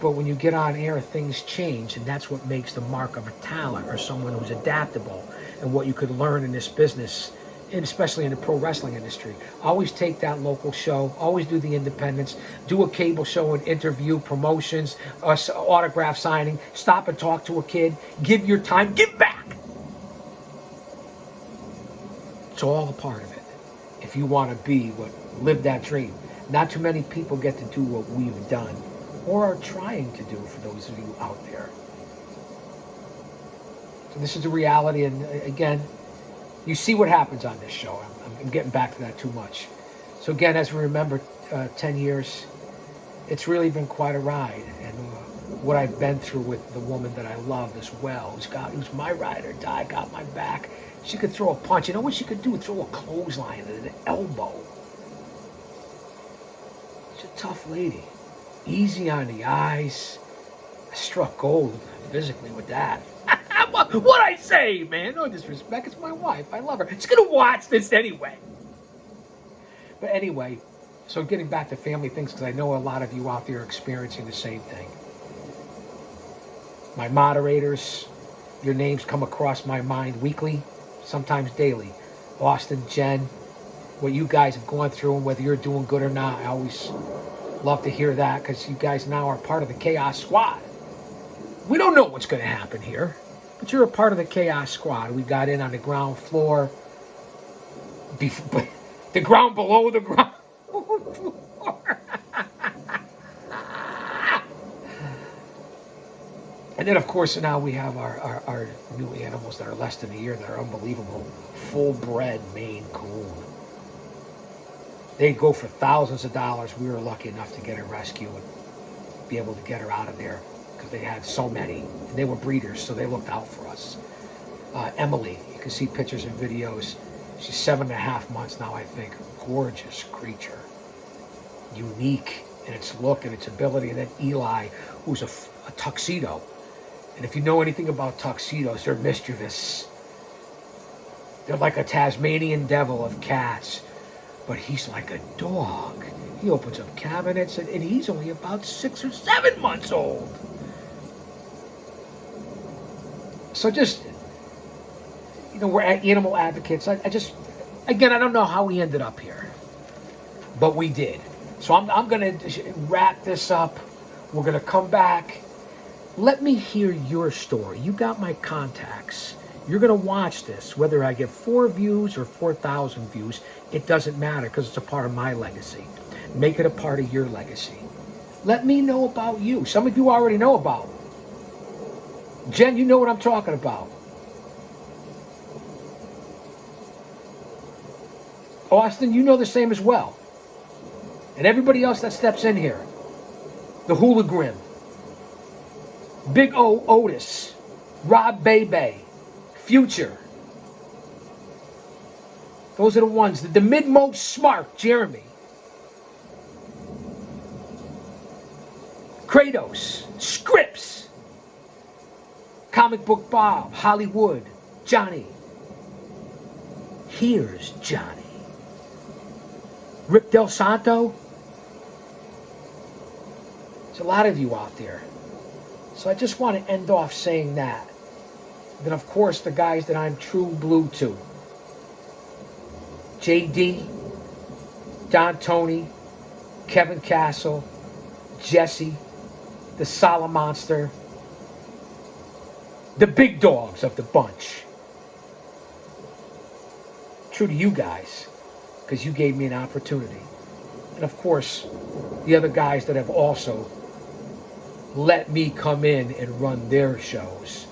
but when you get on air, things change, and that's what makes the mark of a talent or someone who's adaptable, and what you could learn in this business, and especially in the pro wrestling industry. Always take that local show, always do the independents, do a cable show and interview, promotions, autograph signing, stop and talk to a kid, give your time, give back. It's all a part of it. If you want to live that dream. Not too many people get to do what we've done, or are trying to do, for those of you out there. So this is the reality, and again, you see what happens on this show. I'm getting back to that too much. So again, as we remember, 10 years, it's really been quite a ride. And what I've been through with the woman that I love as well, who's my ride or die, got my back. She could throw a punch. You know what she could do? Throw a clothesline and an elbow. She's a tough lady. Easy on the eyes. I struck gold physically with that. What I say, man? No disrespect. It's my wife. I love her. She's going to watch this anyway. But anyway, so getting back to family things, because I know a lot of you out there are experiencing the same thing. My moderators, your names come across my mind weekly, sometimes daily. Austin, Jen, what you guys have gone through, and whether you're doing good or not, I always love to hear that, because you guys now are part of the Chaos Squad. We don't know what's going to happen here, but you're a part of the Chaos Squad. We got in on the ground floor, the ground below the ground floor. And then, of course, now we have our new animals that are less than a year that are unbelievable. Full-bred Maine Coon. They go for thousands of dollars. We were lucky enough to get a rescue and be able to get her out of there, because they had so many. And they were breeders, so they looked out for us. Emily, you can see pictures and videos. She's 7.5 months now, I think. Gorgeous creature. Unique in its look and its ability. And then Eli, who's a tuxedo. And if you know anything about tuxedos, they're mischievous. They're like a Tasmanian devil of cats. But he's like a dog. He opens up cabinets, and he's only about 6 or 7 months old. So just, we're animal advocates. I just, again, I don't know how we ended up here, but we did. So I'm going to wrap this up. We're going to come back. Let me hear your story. You got my contacts. You're going to watch this. Whether I get 4 views or 4,000 views, it doesn't matter, because it's a part of my legacy. Make it a part of your legacy. Let me know about you. Some of you already know about. Jen, you know what I'm talking about. Austin, you know the same as well. And everybody else that steps in here. The Hula Grim. Big O Otis. Rob Bebe. Future. Those are the ones. The mid-most smart, Jeremy. Kratos. Scripps. Comic Book Bob. Hollywood. Johnny. Here's Johnny. Rick Del Santo. There's a lot of you out there. So I just want to end off saying that. Then, of course, the guys that I'm true blue to. JD, Don Tony, Kevin Castle, Jesse, the Solid Monster, the big dogs of the bunch. True to you guys, because you gave me an opportunity. And of course, the other guys that have also let me come in and run their shows,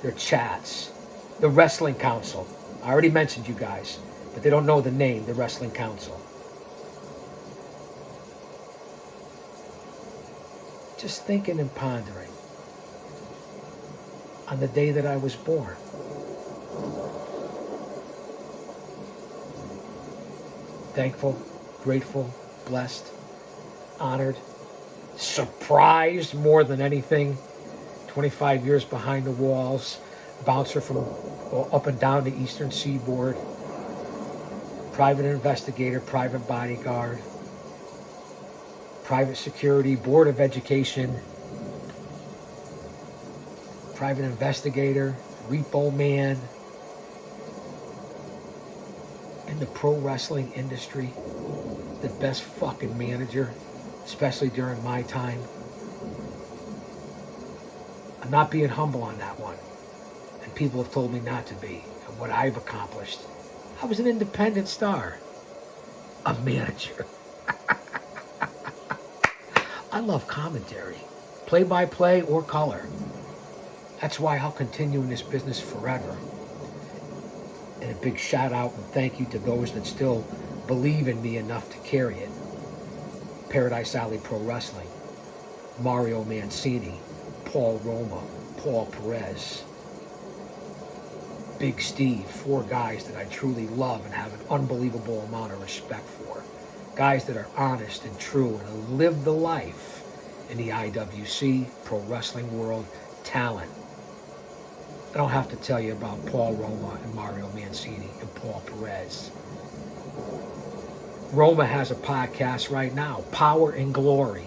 their chats, the Wrestling Council. I already mentioned you guys, but they don't know the name, the Wrestling Council. Just thinking and pondering on the day that I was born. Thankful, grateful, blessed, honored, surprised more than anything. 25 years behind the walls, bouncer from up and down the Eastern Seaboard, private investigator, private bodyguard, private security, board of education, private investigator, repo man, in the pro wrestling industry, the best fucking manager, especially during my time. I'm not being humble on that one. And people have told me not to be. And what I've accomplished. I was an independent star. A manager. I love commentary. Play-by-play or color. That's why I'll continue in this business forever. And a big shout out and thank you to those that still believe in me enough to carry it. Paradise Alley Pro Wrestling, Mario Mancini, Paul Roma, Paul Perez, Big Steve, 4 guys that I truly love and have an unbelievable amount of respect for. Guys that are honest and true and live the life in the IWC, pro wrestling world, talent. I don't have to tell you about Paul Roma and Mario Mancini and Paul Perez. Roma has a podcast right now, Power and Glory.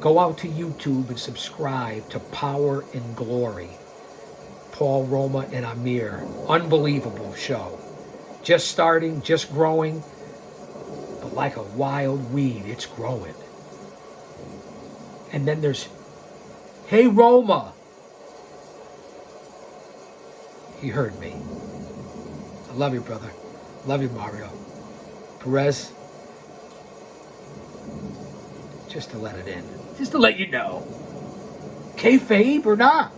Go out to YouTube and subscribe to Power and Glory. Paul Roma and Amir. Unbelievable show. Just starting, just growing, but like a wild weed, it's growing. And then there's Hey Roma. He heard me. I love you, brother. Love you, Mario. Perez, just to let it in. Just to let you know. Kayfabe or not.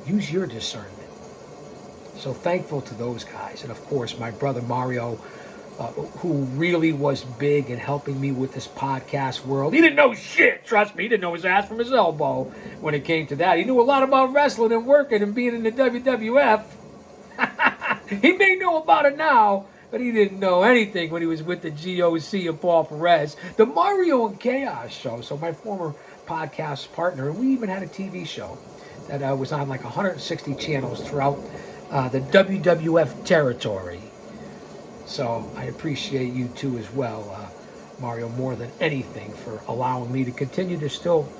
Use your discernment. So thankful to those guys. And of course, my brother Mario, who really was big in helping me with this podcast world. He didn't know shit, trust me. He didn't know his ass from his elbow when it came to that. He knew a lot about wrestling and working and being in the WWF. He may know about it now, but he didn't know anything when he was with the GOC and Paul Perez. The Mario and Chaos show, so my former podcast partner, and we even had a TV show that was on like 160 channels throughout the WWF territory. So I appreciate you too as well, Mario, more than anything for allowing me to continue to still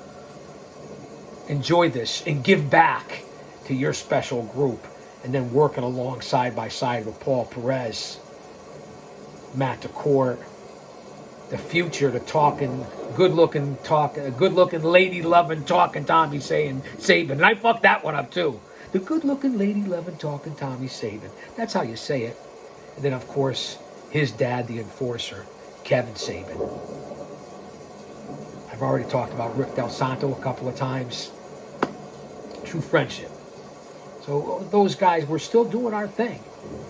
enjoy this and give back to your special group. And then working along side by side with Paul Perez, Matt DeCourt, the future, the talking, good-looking, lady-loving, talking Tommy Sabin. And I fucked that one up too. The good-looking, lady-loving, talking Tommy Sabin. That's how you say it. And then, of course, his dad, the enforcer, Kevin Sabin. I've already talked about Rick Del Santo a couple of times. True friendship. So those guys, we're still doing our thing.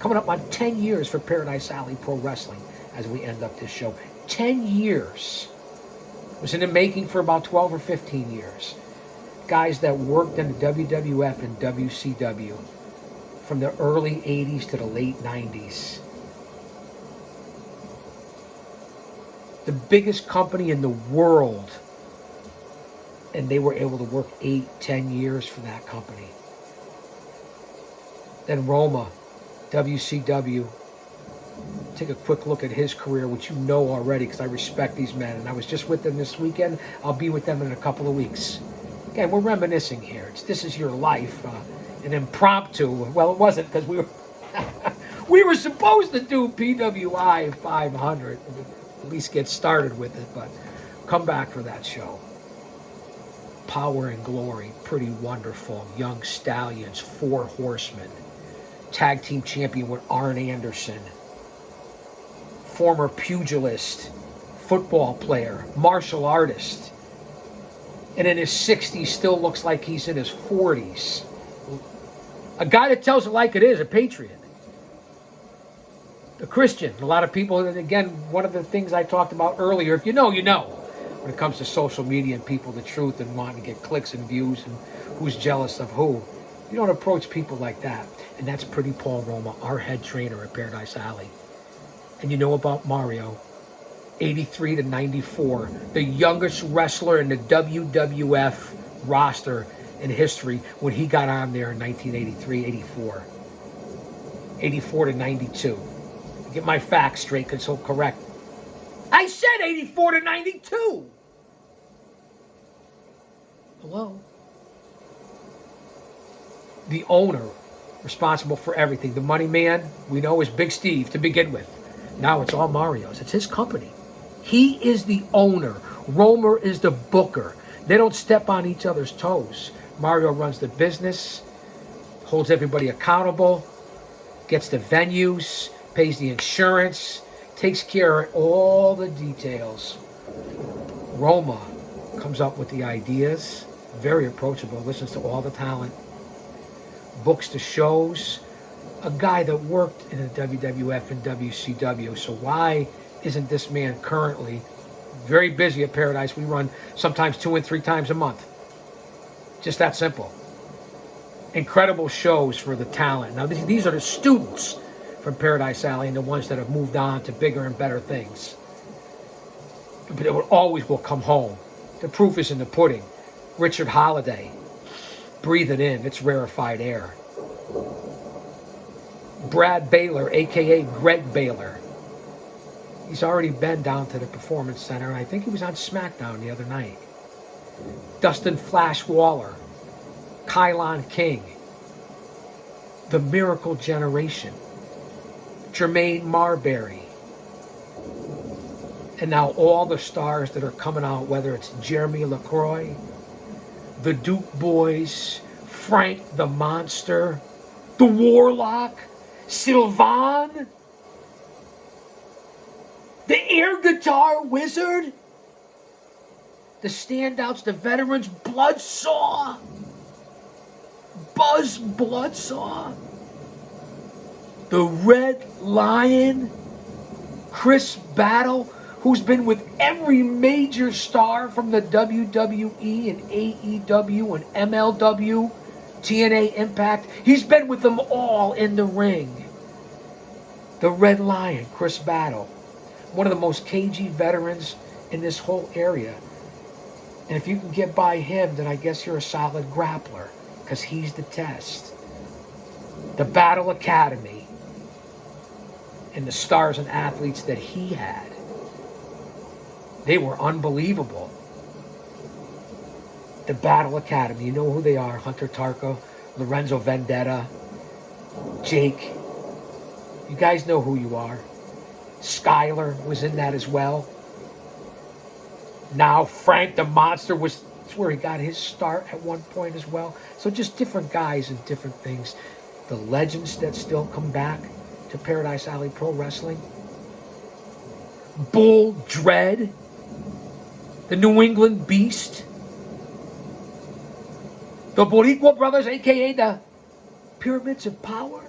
Coming up on 10 years for Paradise Alley Pro Wrestling as we end up this show. 10 years. It was in the making for about 12 or 15 years. Guys that worked in the WWF and WCW from the early 80s to the late 90s. The biggest company in the world. And they were able to work 8-10 years for that company. Then Roma, WCW. Take a quick look at his career, which you know already because I respect these men. And I was just with them this weekend. I'll be with them in a couple of weeks. Again, we're reminiscing here. This is your life. An impromptu. Well, it wasn't because we were We were supposed to do PWI 500, at least get started with it, but come back for that show. Power and Glory, Pretty Wonderful, Young Stallions, Four Horsemen, tag team champion with Arn Anderson, former pugilist, football player, martial artist, and in his 60s still looks like he's in his 40s. A guy that tells it like it is, a patriot. A Christian. A lot of people, and again, one of the things I talked about earlier, if you know, you know. When it comes to social media and people, the truth, and wanting to get clicks and views and who's jealous of who. You don't approach people like that. And that's Pretty Paul Roma, our head trainer at Paradise Alley. And you know about Mario, 83 to 94, the youngest wrestler in the WWF roster in history when he got on there in 1983, 84. 84 to 92. Get my facts straight, because he'll correct. I said 84 to 92. Hello? The owner, responsible for everything. The money man, we know, is Big Steve to begin with. Now it's all Mario's. It's his company. He is the owner. Romer is the booker. They don't step on each other's toes. Mario runs the business, holds everybody accountable, gets the venues, pays the insurance, takes care of all the details. Roma comes up with the ideas, very approachable, listens to all the talent, books the shows. A guy that worked in the WWF and WCW, so why isn't this man currently very busy at Paradise? We run sometimes 2 and 3 times a month. Just that simple. Incredible shows for the talent. Now, these are the students from Paradise Alley and the ones that have moved on to bigger and better things. But it always will come home. The proof is in the pudding. Richard Holiday, Breathe It In, it's rarefied air. Brad Baylor, a.k.a. Greg Baylor. He's already been down to the Performance Center, and I think he was on SmackDown the other night. Dustin Flash Waller, Kylon King, The Miracle Generation, Jermaine Marbury, and now all the stars that are coming out, whether it's Jeremy LaCroix, the Duke Boys, Frank the Monster, the Warlock, Sylvan, the air guitar wizard, the standouts, the veterans, Bloodsaw, Buzz Bloodsaw, the Red Lion, Chris Battle, who's been with every major star from the WWE and AEW and MLW, TNA Impact. He's been with them all in the ring. The Red Lion, Chris Battle, one of the most cagey veterans in this whole area. And if you can get by him, then I guess you're a solid grappler, because he's the test. The Battle Academy and the stars and athletes that he had, they were unbelievable. The Battle Academy, you know who they are: Hunter Tarko, Lorenzo Vendetta, Jake. You guys know who you are. Skyler was in that as well. Now Frank the Monster that's where he got his start at one point as well. So just different guys and different things. The legends that still come back to Paradise Alley Pro Wrestling. Bull Dread, the New England Beast, the Boricua Brothers, a.k.a. the Pyramids of Power,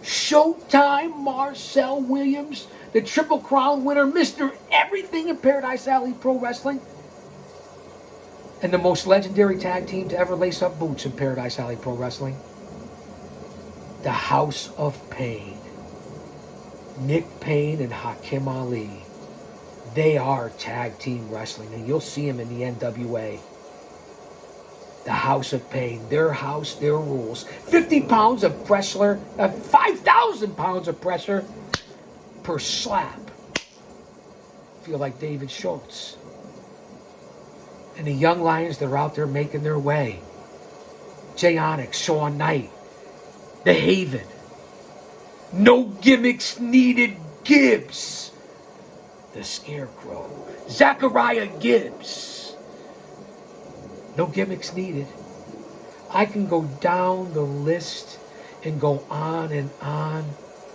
Showtime Marcel Williams, the Triple Crown winner, Mr. Everything in Paradise Alley Pro Wrestling, and the most legendary tag team to ever lace up boots in Paradise Alley Pro Wrestling, the House of Pain. Nick Payne and Hakim Ali. They are tag team wrestling, and you'll see them in the NWA. The House of Pain, their house, their rules. 50 pounds of pressure, 5,000 pounds of pressure per slap. Feel like David Schultz. And the young lions that are out there making their way. Jay Onyx, Shawn Knight, The Haven, No gimmicks needed. Gibbs, the Scarecrow. Zachariah Gibbs. No gimmicks needed. I can go down the list and go on and on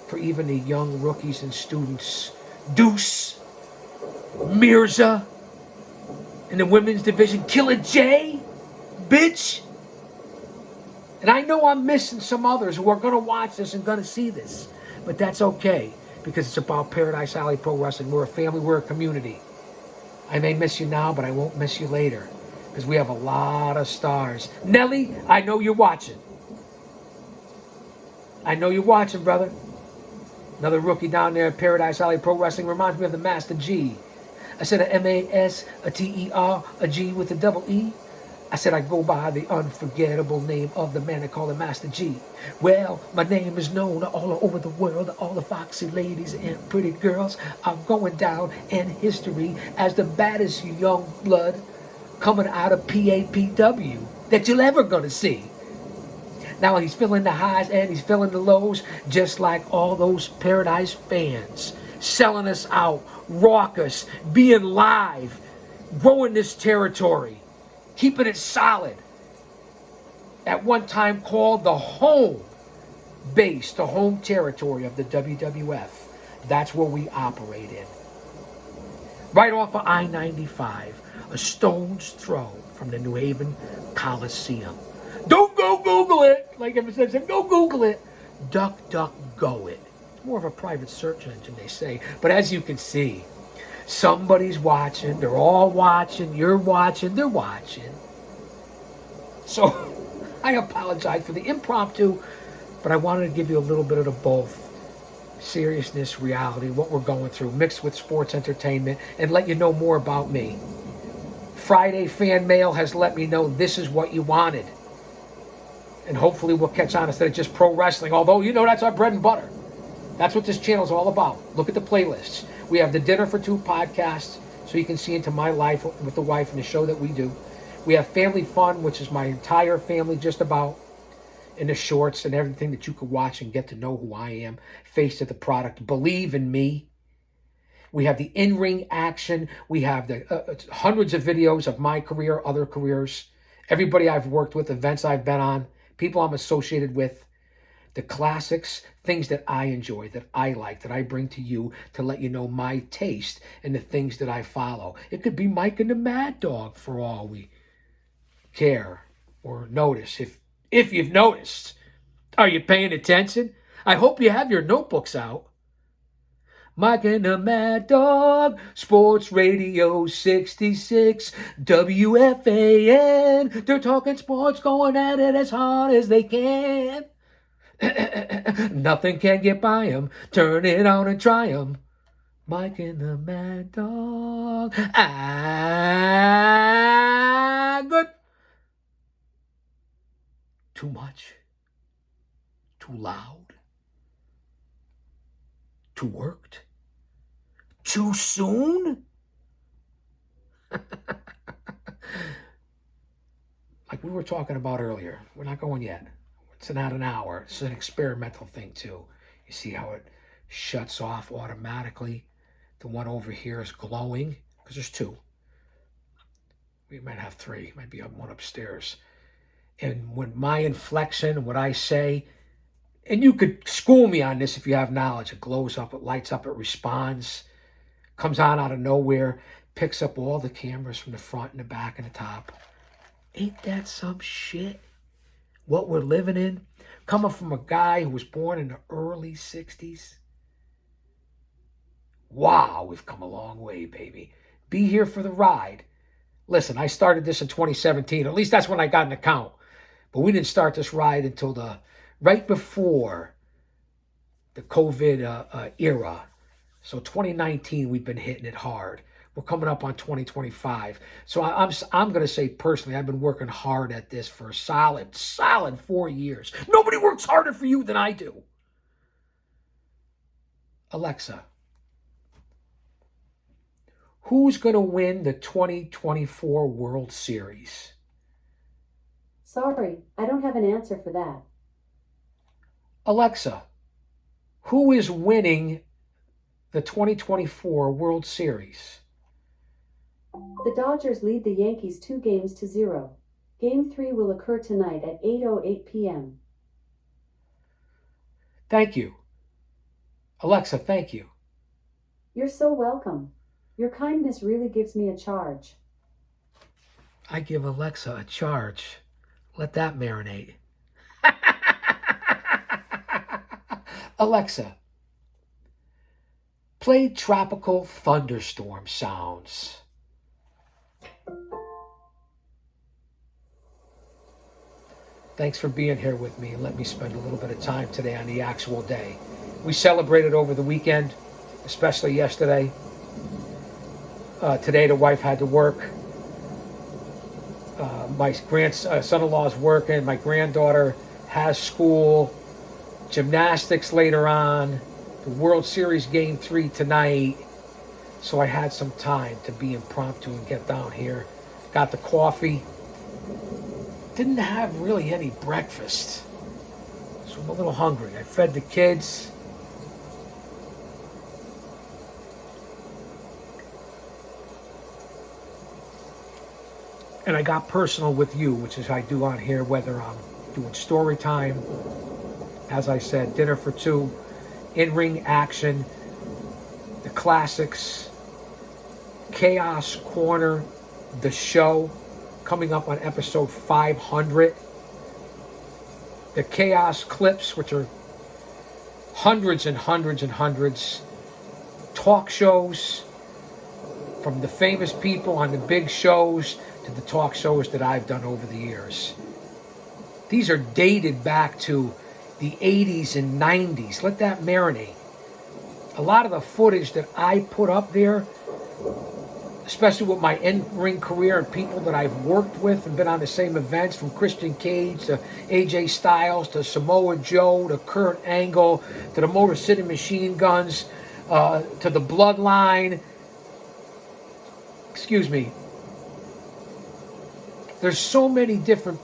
for even the young rookies and students. Deuce, Mirza, in the women's division, Killer J, bitch. And I know I'm missing some others who are going to watch this and going to see this. But that's okay, because it's about Paradise Alley Pro Wrestling. We're a family, we're a community. I may miss you now, but I won't miss you later, because we have a lot of stars. Nelly, I know you're watching. I know you're watching, brother. Another rookie down there at Paradise Alley Pro Wrestling reminds me of the Master G. I said a M-A-S, a T-E-R, a G with a double E. I said I go by the unforgettable name of the man they call the Master G. Well, my name is known all over the world. All the foxy ladies and pretty girls are going down in history as the baddest young blood coming out of PAPW that you'll ever gonna see. Now he's feeling the highs and he's feeling the lows, just like all those Paradise fans, selling us out, raucous, being live, growing this territory, keeping it solid. At one time called the home base, the home territory of the WWF. That's where we operate in. Right off of I-95, a stone's throw from the New Haven Coliseum. Don't go Google it. Like I said, go Google it. Duck, duck, go it. It's more of a private search engine, they say. But as you can see, somebody's watching. They're all watching. You're watching. They're watching. So I apologize for the impromptu, but I wanted to give you a little bit of the both. Seriousness, reality, what we're going through, mixed with sports entertainment, and let you know more about me. Friday fan mail has let me know this is what you wanted. And hopefully we'll catch on instead of just pro wrestling. Although, you know, that's our bread and butter. That's what this channel is all about. Look at the playlists. We have the Dinner for Two podcast, so you can see into my life with the wife and the show that we do. We have Family Fun, which is my entire family just about, in the shorts and everything that you could watch and get to know who I am. Face to the product. Believe in me. We have the in-ring action. We have the hundreds of videos of my career, other careers, everybody I've worked with, events I've been on, people I'm associated with, the classics, things that I enjoy, that I like, that I bring to you to let you know my taste and the things that I follow. It could be Mike and the Mad Dog for all we care or notice. If you've noticed, are you paying attention? I hope you have your notebooks out. Mike and the Mad Dog, Sports Radio 66, WFAN. They're talking sports, going at it as hard as they can. Nothing can get by 'em. Turn it on and try 'em. Mike and the Mad Dog. Good. Too much. Too loud. Too worked. Too soon? Like we were talking about earlier, we're not going yet. It's not an hour. It's an experimental thing too. You see how it shuts off automatically? The one over here is glowing, because there's two. We might have three. Might be one upstairs. And when my inflection, what I say, and you could school me on this if you have knowledge, it glows up, it lights up, it responds, comes on out of nowhere, picks up all the cameras from the front and the back and the top. Ain't that some shit? What we're living in, coming from a guy who was born in the early 60s. Wow, we've come a long way, baby. Be here for the ride. Listen, I started this in 2017. At least that's when I got an account. But we didn't start this ride until right before the COVID era. So 2019, we've been hitting it hard. We're coming up on 2025. So I'm going to say personally, I've been working hard at this for a solid 4 years. Nobody works harder for you than I do. Alexa, who's going to win the 2024 World Series? Sorry, I don't have an answer for that. Alexa, Who is winning the 2024 World Series? The Dodgers lead the Yankees 2-0. Game 3 will occur tonight at 8:08 p.m. Thank you. Alexa, thank you. You're so welcome. Your kindness really gives me a charge. I give Alexa a charge. Let that marinate. Alexa, play tropical thunderstorm sounds. Thanks for being here with me and let me spend a little bit of time today on the actual day. We celebrated over the weekend, especially yesterday. Today the wife had to work. My son-in-law is working. My granddaughter has school. Gymnastics later on. The World Series Game 3 tonight. So I had some time to be impromptu and get down here. Got the coffee. Didn't have really any breakfast. So I'm a little hungry. I fed the kids. And I got personal with you, which is I do on here, whether I'm doing story time, as I said, dinner for two, in-ring action, the classics, Chaos Corner, the show, coming up on episode 500. The Chaos Clips, which are hundreds and hundreds and hundreds. Talk shows from the famous people on the big shows to the talk shows that I've done over the years. These are dated back to the 80s and 90s. Let that marinate. A lot of the footage that I put up there, especially with my in-ring career and people that I've worked with and been on the same events, from Christian Cage to AJ Styles to Samoa Joe to Kurt Angle to the Motor City Machine Guns to the Bloodline. Excuse me. There's so many different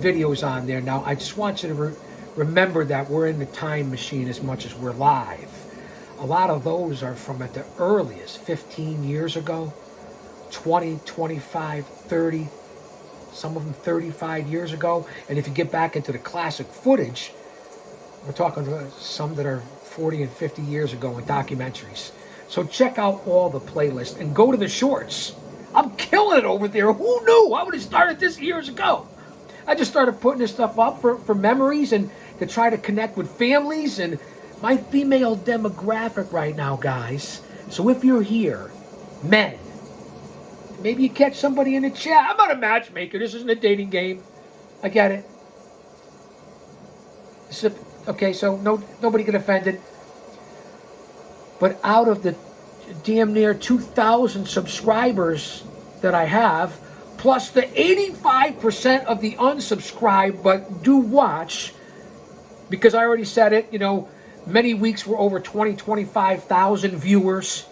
videos on there now. I just want you to remember that we're in the time machine as much as we're live. A lot of those are from at the earliest, 15 years ago, 20, 25, 30, some of them 35 years ago. And if you get back into the classic footage, we're talking some that are 40 and 50 years ago in documentaries. So check out all the playlists and go to the shorts. I'm killing it over there. Who knew? I would have started this years ago. I just started putting this stuff up for memories and to try to connect with families and my female demographic right now, guys. So if you're here, men, maybe you catch somebody in the chat. I'm not a matchmaker. This isn't a dating game. I get it. Okay, so nobody get offended. But out of the damn near 2,000 subscribers that I have, plus the 85% of the unsubscribed but do watch, because I already said it, many weeks were over 25,000 viewers.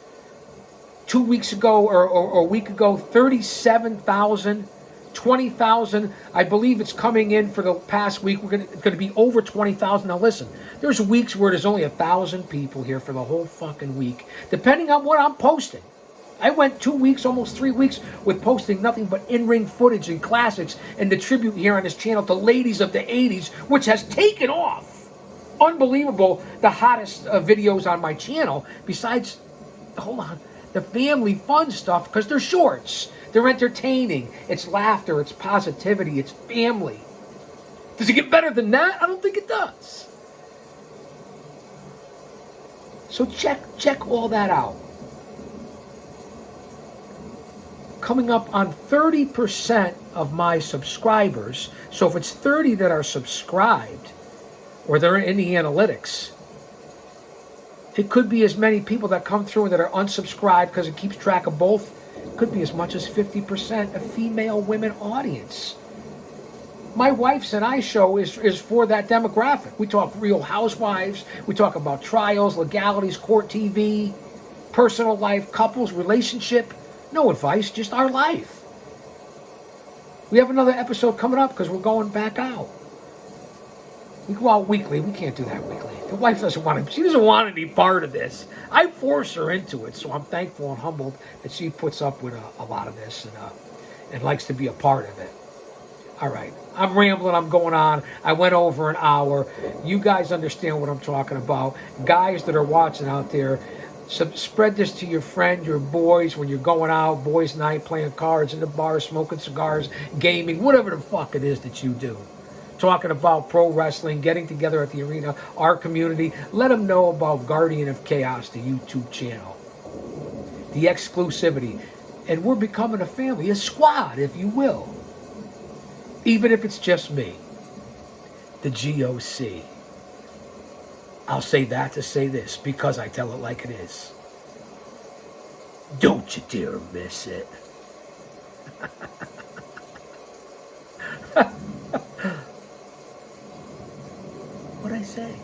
2 weeks ago or a week ago, 37,000, 20,000. I believe it's coming in for the past week. It's going to be over 20,000. Now listen, there's weeks where there's only 1,000 people here for the whole fucking week, depending on what I'm posting. I went 2 weeks, almost 3 weeks, with posting nothing but in-ring footage and classics and the tribute here on this channel to ladies of the 80s, which has taken off. Unbelievable, the hottest videos on my channel, besides, hold on, the family fun stuff, because they're shorts. They're entertaining. It's laughter. It's positivity. It's family. Does it get better than that? I don't think it does. So check all that out. Coming up on 30% of my subscribers. So if it's 30 that are subscribed, or they're in the analytics, it could be as many people that come through and that are unsubscribed, because it keeps track of both. It could be as much as 50% a female women audience. My Wife's and I show is for that demographic. We talk Real Housewives. We talk about trials, legalities, court TV, personal life, couples, relationship. No advice, just our life. We have another episode coming up because we're going back out. We go out weekly. We can't do that weekly. The wife doesn't want to. She doesn't want any part of this. I force her into it, so I'm thankful and humbled that she puts up with a lot of this and likes to be a part of it. All right, I'm rambling. I'm going on. I went over an hour. You guys understand what I'm talking about. Guys that are watching out there, spread this to your friend, your boys when you're going out, boys' night, playing cards in the bar, smoking cigars, gaming, whatever the fuck it is that you do. Talking about pro wrestling, getting together at the arena, our community. Let them know about Guardian of Chaos, the YouTube channel. The exclusivity. And we're becoming a family, a squad, if you will. Even if it's just me. The GOC. I'll say that to say this, because I tell it like it is. Don't you dare miss it. What'd I say?